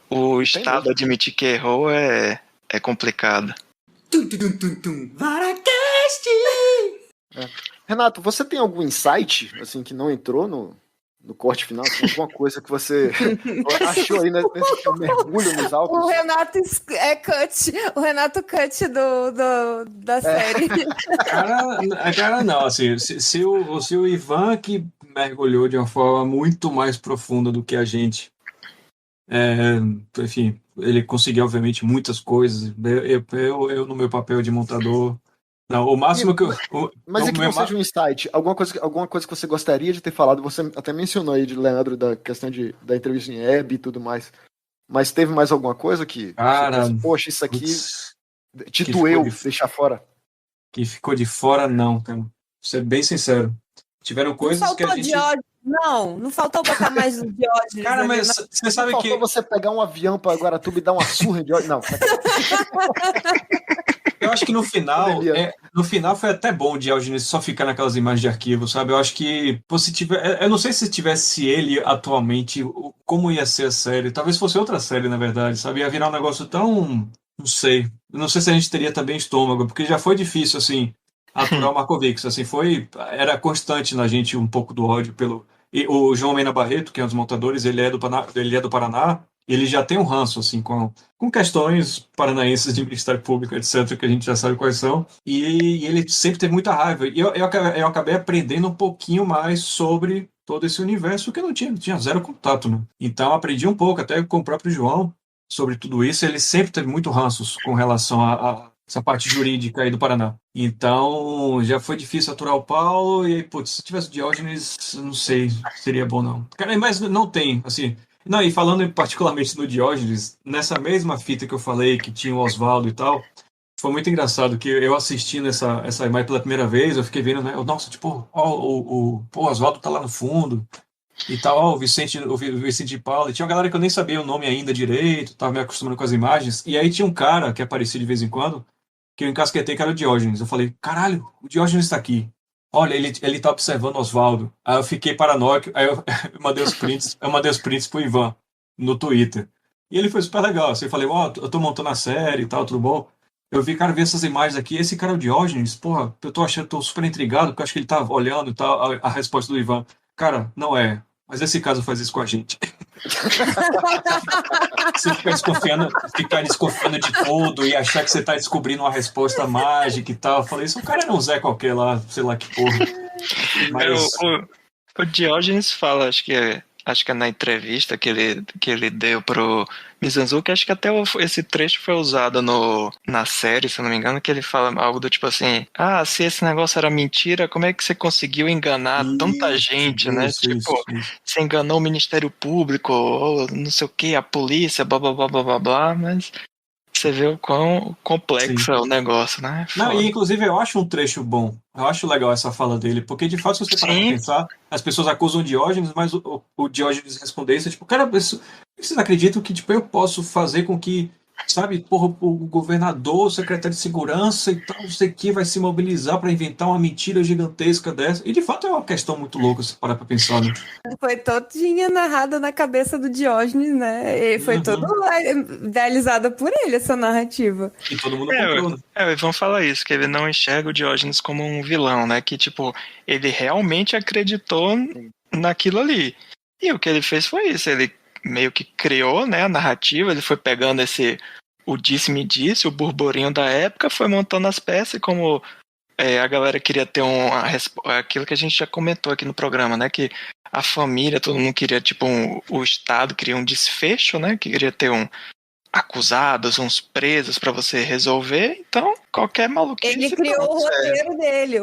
A: o Estado admitir que errou é complicado.
C: VaraCast! Renato, você tem algum insight, assim, que não entrou no corte final? Assim, alguma coisa que você achou aí nesse seu mergulho nos álbuns?
B: O Renato Cut da série.
D: Cara, não, assim, se o Ivan, que mergulhou de uma forma muito mais profunda do que a gente, enfim, ele conseguiu, obviamente, muitas coisas. Eu no meu papel de montador, não, o máximo que eu...
C: Mas que não seja um insight, alguma coisa que você gostaria de ter falado, você até mencionou aí de Leandro, da questão da entrevista em Hebe e tudo mais, mas teve mais alguma coisa que
D: cara,
C: você, poxa, isso aqui te doeu deixar fora?
D: Que ficou de fora, não, cara. Vou ser bem sincero. Tiveram coisas que a gente...
B: Não faltou botar mais o Diógenes.
D: Cara,
B: ali,
D: mas
B: não.
D: você sabe
C: Faltou
D: que
C: você pegar um avião pra Guaratuba e dar uma surra de óleo. Não,
D: eu acho que no final,
C: Poderia.
D: no final foi até bom o Diógenes só ficar naquelas imagens de arquivo, sabe? Eu acho que se tiver, eu não sei se tivesse ele atualmente, como ia ser a série. Talvez fosse outra série, na verdade, sabe? Ia virar um negócio tão, não sei. Eu não sei se a gente teria também estômago, porque já foi difícil assim aturar o Markovics, assim, era constante na gente um pouco do ódio pelo e o João Mena Barreto, que é um dos montadores, ele é do Paraná, ele já tem um ranço assim com questões paranaenses de Ministério Público, etc., que a gente já sabe quais são, e ele sempre teve muita raiva. E eu acabei aprendendo um pouquinho mais sobre todo esse universo, que eu não tinha zero contato, né? Então aprendi um pouco, até com o próprio João, sobre tudo isso. Ele sempre teve muito ranços com relação a essa parte jurídica aí do Paraná. Então, já foi difícil aturar o Paulo, e aí, putz, se tivesse o Diógenes, não sei, seria bom não. Cara, mas não tem, assim, não, e falando particularmente no Diógenes, nessa mesma fita que eu falei, que tinha o Oswaldo e tal, foi muito engraçado que eu assistindo essa imagem pela primeira vez, eu fiquei vendo, né? Nossa, tipo, ó, o Oswaldo tá lá no fundo e tal, ó, o Vicente de Paula. E tinha uma galera que eu nem sabia o nome ainda direito, tava me acostumando com as imagens. E aí tinha um cara que aparecia de vez em quando, que eu encasquetei, que era o Diógenes. Eu falei, caralho, o Diógenes tá aqui. Olha, ele tá observando o Oswaldo. Aí eu fiquei paranoico, aí eu, eu mandei os prints pro Ivan no Twitter. E ele foi super legal. Assim, eu falei, ó, eu tô montando a série e tal, tudo bom? Eu vi, cara, vi essas imagens aqui. Esse cara é o Diógenes, porra, eu tô super intrigado, porque eu acho que ele tá olhando e tal, a resposta do Ivan. Cara, não é. Mas esse caso faz isso com a gente. Você ficar desconfiando de tudo e achar que você tá descobrindo uma resposta mágica e tal. Eu falei, isso o cara era um Zé qualquer lá, sei lá que porra. Mas.
A: O Diógenes fala, acho que é na entrevista que ele deu pro Mizanzuki, acho que até esse trecho foi usado na série, se eu não me engano, que ele fala algo do tipo assim, se esse negócio era mentira, como é que você conseguiu enganar tanta gente, né? Tipo,
D: Isso.
A: você enganou o Ministério Público, ou não sei o que, a polícia, blá blá blá blá blá blá, mas você vê o quão complexo
D: Sim.
A: é o negócio, né?
D: Não,
A: Foda.
D: e inclusive eu acho um trecho bom. Eu acho legal essa fala dele, porque de fato, se você parar pra
A: Sim,
D: pensar, as pessoas acusam o Diógenes, mas o Diógenes responder isso, tipo, cara, vocês acreditam que tipo, eu posso fazer com que, sabe, porra, o governador, o secretário de segurança e tal, não sei o que, vai se mobilizar para inventar uma mentira gigantesca dessa? E de fato é uma questão muito louca se parar pra pensar, né?
B: Foi todinha narrada na cabeça do Diógenes, né? E foi todo
D: Uhum.
B: idealizada por ele, essa narrativa.
D: E todo mundo comprou, né?
A: o Ivan fala isso, que ele não enxerga o Diógenes como um vilão, né? Que, tipo, ele realmente acreditou naquilo ali. E o que ele fez foi isso, ele meio que criou, né, a narrativa, ele foi pegando o disse-me-disse, o burburinho da época, foi montando as peças, e como a galera queria ter aquilo que a gente já comentou aqui no programa, né, que a família, todo mundo queria, tipo, o Estado queria um desfecho, né, que queria ter acusados, uns presos para você resolver, então qualquer maluquice.
B: Ele criou o roteiro dele,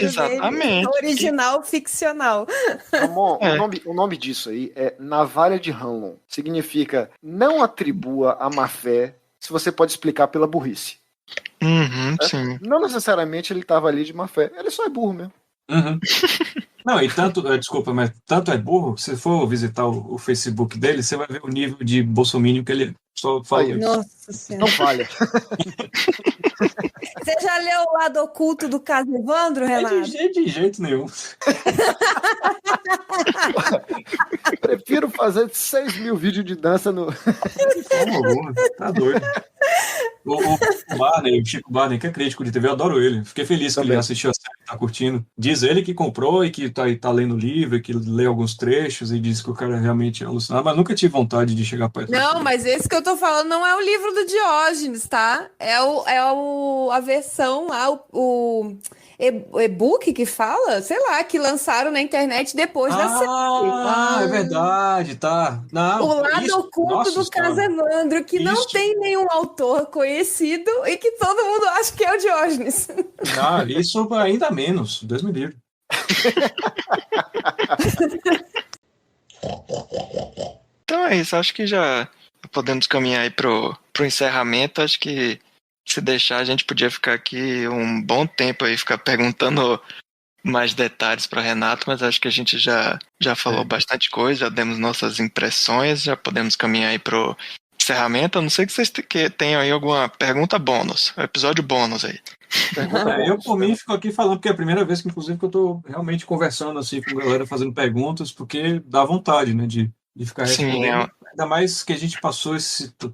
A: Exatamente.
B: original, ficcional.
C: Ramon,
A: É.
C: o nome disso aí é Navalha de Hanlon. Significa não atribua a má fé se você pode explicar pela burrice.
A: Uhum,
C: Né?
A: sim.
C: Não necessariamente ele estava ali de má fé. Ele só é burro mesmo.
D: Uhum. Não, e tanto, desculpa, mas tanto é burro, se for visitar o Facebook dele, você vai ver o nível de bolsominion que ele só fala
C: Aí,
D: isso.
B: Nossa Senhora.
C: Não falha.
B: Você já leu o lado oculto do caso Evandro, Renato?
D: De jeito nenhum.
C: Prefiro fazer 6 mil vídeos de dança no.
D: Forma alguma, tá doido. O Barney, o Chico Barney, que é crítico de TV, eu adoro ele. Fiquei feliz que ele
C: Também.
D: assistiu a série, tá curtindo. Diz ele que comprou e que tá lendo o livro, e que lê alguns trechos e diz que o cara realmente é alucinado, mas nunca tive vontade de chegar perto
B: Não,
D: dele.
B: mas esse que eu tô falando não é o livro do Diógenes, tá? A versão lá, o e-book que fala, sei lá, que lançaram na internet depois da série.
D: É verdade, tá. Não,
B: O lado
D: isso,
B: oculto
D: nossa
B: do caso
D: senhora.
B: Evandro, que não
D: Isso.
B: tem nenhum autor conhecido e que todo mundo acha que é o Diógenes.
D: Não, isso ainda menos, Deus me livre.
A: Então é isso, acho que já podemos caminhar aí pro encerramento. Acho que se deixar a gente podia ficar aqui um bom tempo aí, ficar perguntando mais detalhes para Renato, mas acho que a gente já falou bastante coisa, já demos nossas impressões, já podemos caminhar aí pro encerramento. A não sei que vocês tenham aí alguma pergunta bônus, episódio bônus aí.
D: Eu, por mim, fico aqui falando, porque é a primeira vez que, inclusive, que eu tô realmente conversando assim com a galera, fazendo perguntas, porque dá vontade, né, de ficar
A: Sim,
D: respondendo. Ainda mais que a gente passou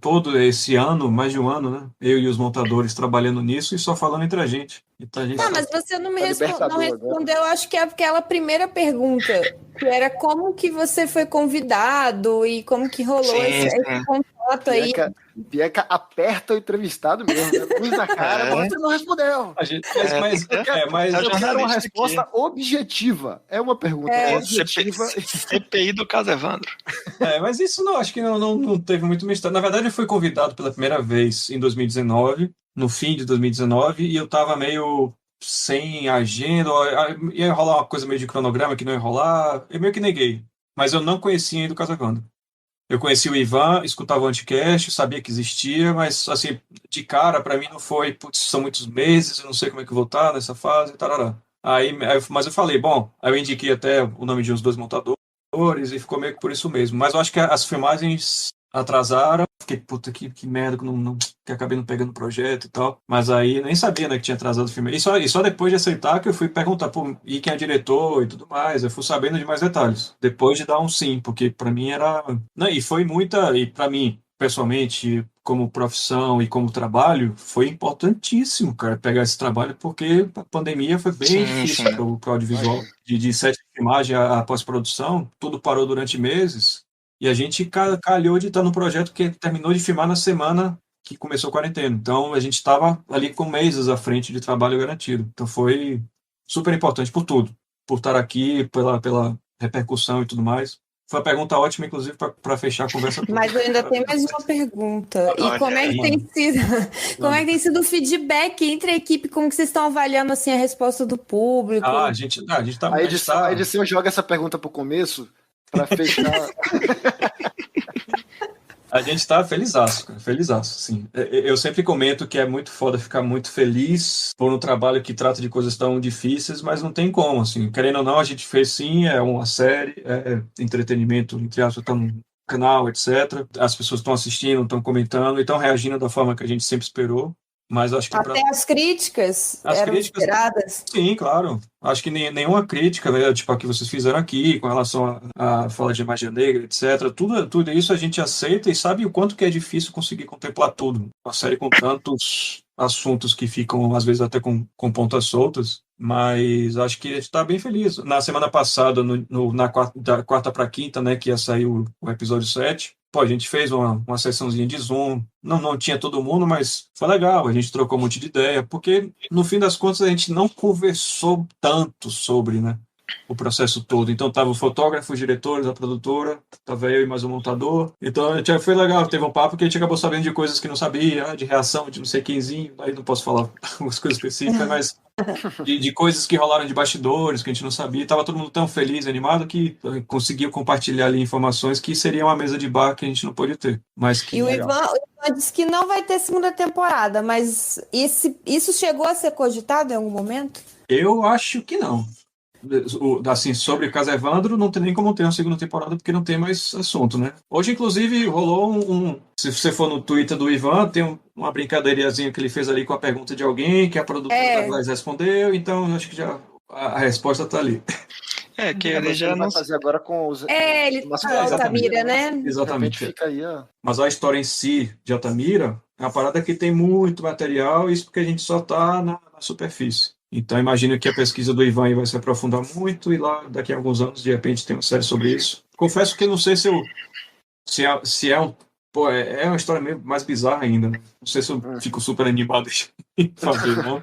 D: todo esse ano, mais de um ano, né, eu e os montadores trabalhando nisso e só falando entre a gente. Então a gente
B: Mas você não me
C: Tá
B: não
C: libertador
B: respondeu, acho que é aquela primeira pergunta, que era como que você foi convidado e como que rolou
A: Sim,
B: esse contato aí.
C: Pieca aperta o entrevistado mesmo, né? Luz na cara, mas você não respondeu.
D: A gente,
A: mas
C: Eu quero uma
A: jornalista
C: resposta objetiva. É uma pergunta objetiva.
A: CPI do caso Evandro.
D: Mas isso não, acho que não teve muito mistério. Na verdade, eu fui convidado pela primeira vez em 2019, no fim de 2019, e eu tava meio sem agenda, ia rolar uma coisa meio de cronograma que não ia rolar, eu meio que neguei. Mas eu não conhecia ainda o Casa Evandro. Eu conheci o Ivan, escutava o Anticast, sabia que existia, mas, assim, de cara, para mim não foi, putz, são muitos meses, eu não sei como é que eu vou estar nessa fase, tarará. Mas eu falei, bom, aí eu indiquei até o nome de uns dois montadores e ficou meio que por isso mesmo. Mas eu acho que as filmagens atrasaram, fiquei, puta, que merda, que acabei não pegando o projeto e tal. Mas aí nem sabia, né, que tinha atrasado o filme. E só depois de aceitar que eu fui perguntar, pô, e quem é diretor e tudo mais. Eu fui sabendo de mais detalhes. Depois de dar um sim, porque pra mim era. Não, e foi muita. E pra mim, pessoalmente, como profissão e como trabalho, foi importantíssimo, cara, pegar esse trabalho, porque a pandemia foi bem difícil para o audiovisual. De set de filmagem a pós-produção, tudo parou durante meses. E a gente calhou de estar no projeto que terminou de filmar na semana que começou a quarentena. Então, a gente estava ali com meses à frente de trabalho garantido. Então, foi super importante por tudo. Por estar aqui, pela repercussão e tudo mais. Foi uma pergunta ótima, inclusive, para fechar a conversa toda.
B: Mas eu ainda tenho mais uma pergunta. E como é que tem sido o feedback entre a equipe? Como que vocês estão avaliando assim a resposta do público?
D: A gente tá.
C: A edição joga essa pergunta pro começo para fechar.
D: A gente tá felizaço, cara, felizaço, sim. Eu sempre comento que é muito foda ficar muito feliz por um trabalho que trata de coisas tão difíceis, mas não tem como, assim. Querendo ou não, a gente fez sim, é uma série, é entretenimento, entre aspas, tá no canal, etc. As pessoas estão assistindo, estão comentando, e estão reagindo da forma que a gente sempre esperou. Mas acho que
B: até as críticas eram esperadas.
D: Sim, claro. Acho que nenhuma crítica, né, tipo a que vocês fizeram aqui, com relação à fala de magia negra, etc. Tudo isso a gente aceita e sabe o quanto que é difícil conseguir contemplar tudo. Uma série com tantos assuntos que ficam, às vezes, até com pontas soltas. Mas acho que a gente está bem feliz. Na semana passada, da quarta para quinta, né, que ia sair o episódio 7, pô, a gente fez uma sessãozinha de Zoom. Não tinha todo mundo, mas foi legal. A gente trocou um monte de ideia, porque no fim das contas a gente não conversou tanto sobre, né, o processo todo. Então tava o fotógrafo, os diretores, a produtora, tava eu e mais um montador. Então foi legal, teve um papo que a gente acabou sabendo de coisas que não sabia, de reação de não sei quemzinho, aí não posso falar algumas coisas específicas, mas de coisas que rolaram de bastidores, que a gente não sabia. Tava todo mundo tão feliz, animado, que conseguiu compartilhar ali informações que seria uma mesa de bar que a gente não pôde ter. Mas que
B: e o Ivan disse que não vai ter segunda temporada, mas isso chegou a ser cogitado em algum momento?
D: Eu acho que não. Assim, sobre Casa Evandro, não tem nem como ter uma segunda temporada, porque não tem mais assunto, né? Hoje, inclusive, rolou se você for no Twitter do Ivan, tem uma brincadeirazinha que ele fez ali com a pergunta de alguém, que a produtora da Glass respondeu, então acho que já a resposta está ali.
A: Que ele já não
C: vai fazer agora com os.
B: Ele com a Altamira, né?
D: Exatamente.
C: Fica aí,
D: Mas a história em si de Altamira é uma parada que tem muito material, isso porque a gente só está na superfície. Então, imagino que a pesquisa do Ivan vai se aprofundar muito e lá, daqui a alguns anos, de repente, tem uma série sobre isso. Confesso que não sei se é uma história meio mais bizarra ainda. Né? Não sei se eu fico super animado em fazer, não.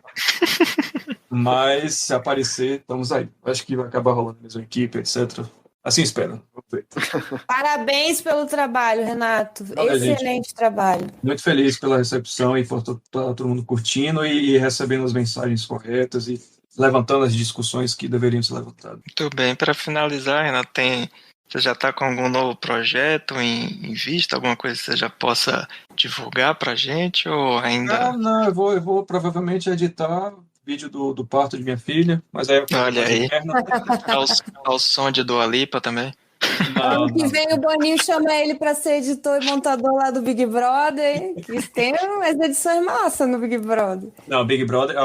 D: Mas, se aparecer, estamos aí. Acho que vai acabar rolando a mesma equipe, etc. Assim espero.
B: Parabéns pelo trabalho, Renato. Excelente trabalho.
D: Muito feliz pela recepção e por todo mundo curtindo e recebendo as mensagens corretas e levantando as discussões que deveriam ser levantadas.
A: Muito bem. Para finalizar, Renato, você já está com algum novo projeto em vista? Alguma coisa que você já possa divulgar para a gente ou ainda?
D: Não, eu vou provavelmente editar vídeo do parto de minha filha, mas aí eu
A: Olha aí.
D: interna.
A: Ao som de Dua Lipa também.
B: Ano que vem o Boninho chama ele para ser editor e montador lá do Big Brother, que tem umas edições massa no Big Brother.
D: Não, Big Brother,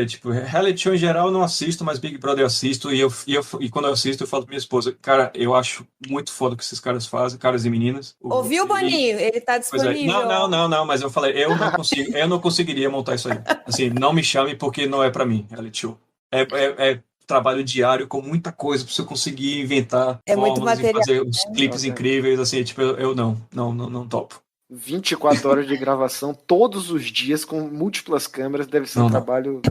D: tipo, reality show em geral eu não assisto, mas Big Brother eu assisto e quando eu assisto eu falo pra minha esposa, cara, eu acho muito foda o que esses caras fazem, caras e meninas.
B: Ouviu, Boninho? Ele tá disponível.
D: Não, mas eu falei, eu não conseguiria montar isso aí. Assim, não me chame porque não é pra mim, reality show. É trabalho diário com muita coisa pra você conseguir inventar
B: muito
D: formas e
B: material,
D: fazer uns clipes
C: Ok.
D: incríveis, assim, tipo, eu não topo.
C: 24 horas de gravação todos os dias com múltiplas câmeras deve ser um
D: Não.
C: trabalho.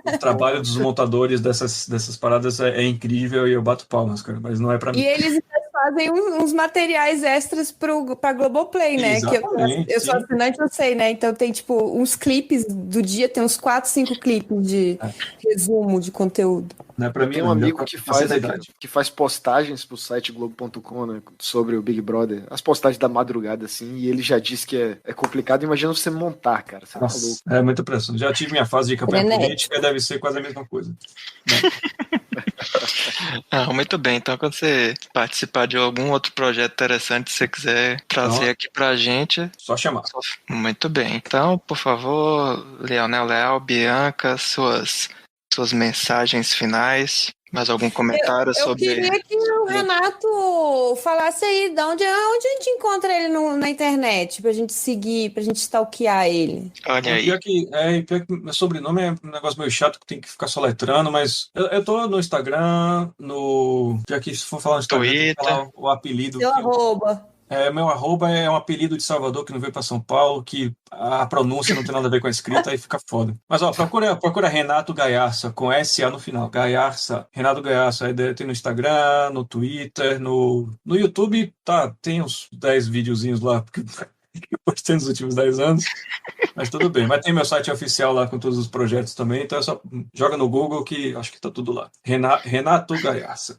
D: O trabalho dos montadores dessas paradas é incrível e eu bato palmas, cara, mas não é pra mim.
B: E eles ainda fazem uns materiais extras pra Globoplay, né?
D: Exatamente,
B: Que eu sou
D: sim.
B: assinante, eu sei, né? Então tem, tipo, uns clipes do dia, tem uns 4, 5 clipes de resumo de conteúdo.
D: Não é pra mim,
C: Tem um
D: não,
C: amigo
D: já
C: que
D: passei da idade.
C: faz postagens pro site Globo.com, né, sobre o Big Brother, as postagens da madrugada, assim, e ele já disse que é complicado. Imagina você montar, cara. Você tá louco.
D: Nossa, é muita pressão. Já tive minha fase de campanha
B: Frenético.
D: política, deve ser quase a mesma coisa.
A: Muito bem. Então, quando você participar de algum outro projeto interessante, se você quiser trazer
D: Não.
A: aqui pra gente.
D: Só chamar.
A: Muito bem. Então, por favor, Leonel Leal, Bianca, suas mensagens finais. Mais algum comentário
B: Eu
A: sobre.
B: queria que o Renato falasse aí de onde a gente encontra ele na internet, pra gente seguir, pra gente stalkear ele.
A: Olha aí.
D: Pior que meu sobrenome é um negócio meio chato que tem que ficar soletrando, mas eu tô no Instagram, já que se for falar no Instagram, tem que falar o apelido.
B: Seu arroba.
D: Meu arroba é um apelido de Salvador que não veio pra São Paulo, que a pronúncia não tem nada a ver com a escrita, aí fica foda. Mas ó, procura Renato Gaiarsa, com SA no final. Gaiarsa, Renato Gaiarsa. Aí tem no Instagram, no Twitter, no YouTube, tem uns 10 videozinhos lá, porque eu postei nos últimos 10 anos. Mas tudo bem. Mas tem meu site oficial lá com todos os projetos também, então é só joga no Google que acho que tá tudo lá. Renato Gaiarsa.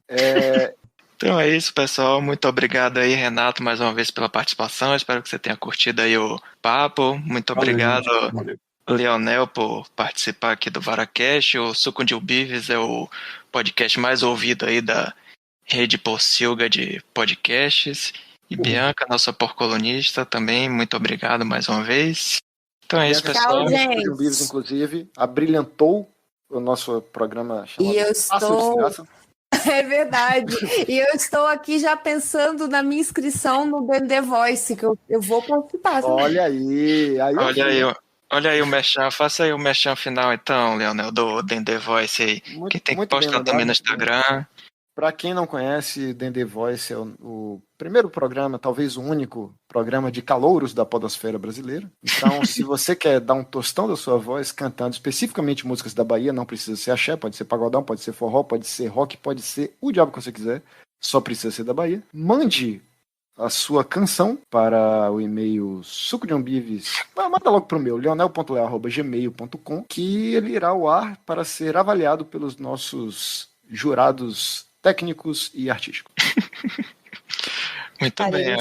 A: Então é isso, pessoal. Muito obrigado aí, Renato, mais uma vez pela participação. Espero que você tenha curtido aí o papo. Muito obrigado,
D: Valeu.
A: Leonel, por participar aqui do VaraCast. O Suco de Ubives é o podcast mais ouvido aí da rede Pocilga de podcasts. E Bianca, nossa porcolonista, também. Muito obrigado mais uma vez. Então é isso, pessoal.
B: Tchau, gente.
C: Inclusive, abrilhantou o nosso programa chamado
B: E eu
C: Pássaro de
B: estou...
C: Desgraça.
B: É verdade. E eu estou aqui já pensando na minha inscrição no The Voice, que eu vou participar.
C: Olha aí.
A: Olha aí o merchan. Faça aí o merchan final, então, Leonel, do The Voice aí. Que tem que postar também no Instagram.
C: Para quem não conhece, The Voice é o primeiro programa, talvez o único programa de calouros da podosfera brasileira. Então, se você quer dar um tostão da sua voz cantando especificamente músicas da Bahia, não precisa ser axé, pode ser pagodão, pode ser forró, pode ser rock, pode ser o diabo que você quiser, só precisa ser da Bahia. Mande a sua canção para o e-mail sucodeumbives. Manda logo para o meu, leonel.lea@gmail.com, que ele irá ao ar para ser avaliado pelos nossos jurados técnicos e artísticos.
A: Muito bem.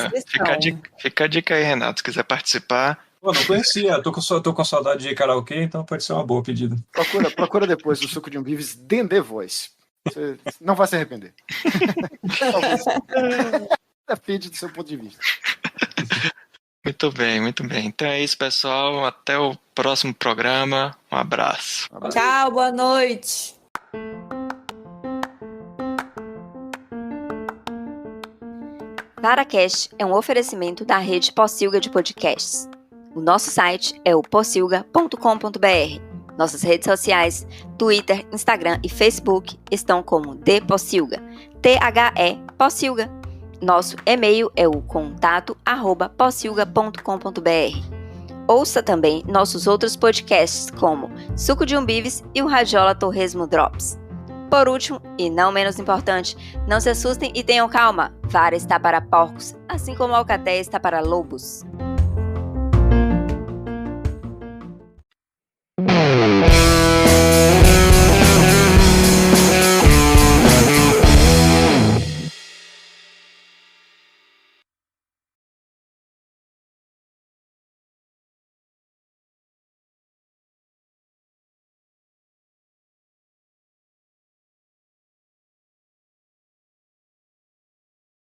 A: Fica a dica aí, Renato, se quiser participar.
D: Pô, não conhecia, tô com saudade de karaokê, então pode ser uma boa pedida.
C: Procura depois o Suco de Umbives The Voice. Você não vai se arrepender. Depende do seu ponto de vista.
A: Muito bem, muito bem. Então é isso, pessoal. Até o próximo programa. Um abraço.
B: Tchau, boa noite.
E: VaraCast é um oferecimento da rede Pocilga de podcasts. O nosso site é o pocilga.com.br. Nossas redes sociais, Twitter, Instagram e Facebook estão como The Pocilga, THE Pocilga. Nosso e-mail é o contato@pocilga.com.br. Ouça também nossos outros podcasts como Suco de Umbives e o Radiola Torresmo Drops. Por último, e não menos importante, não se assustem e tenham calma. Vara está para porcos, assim como Alcatéia está para lobos.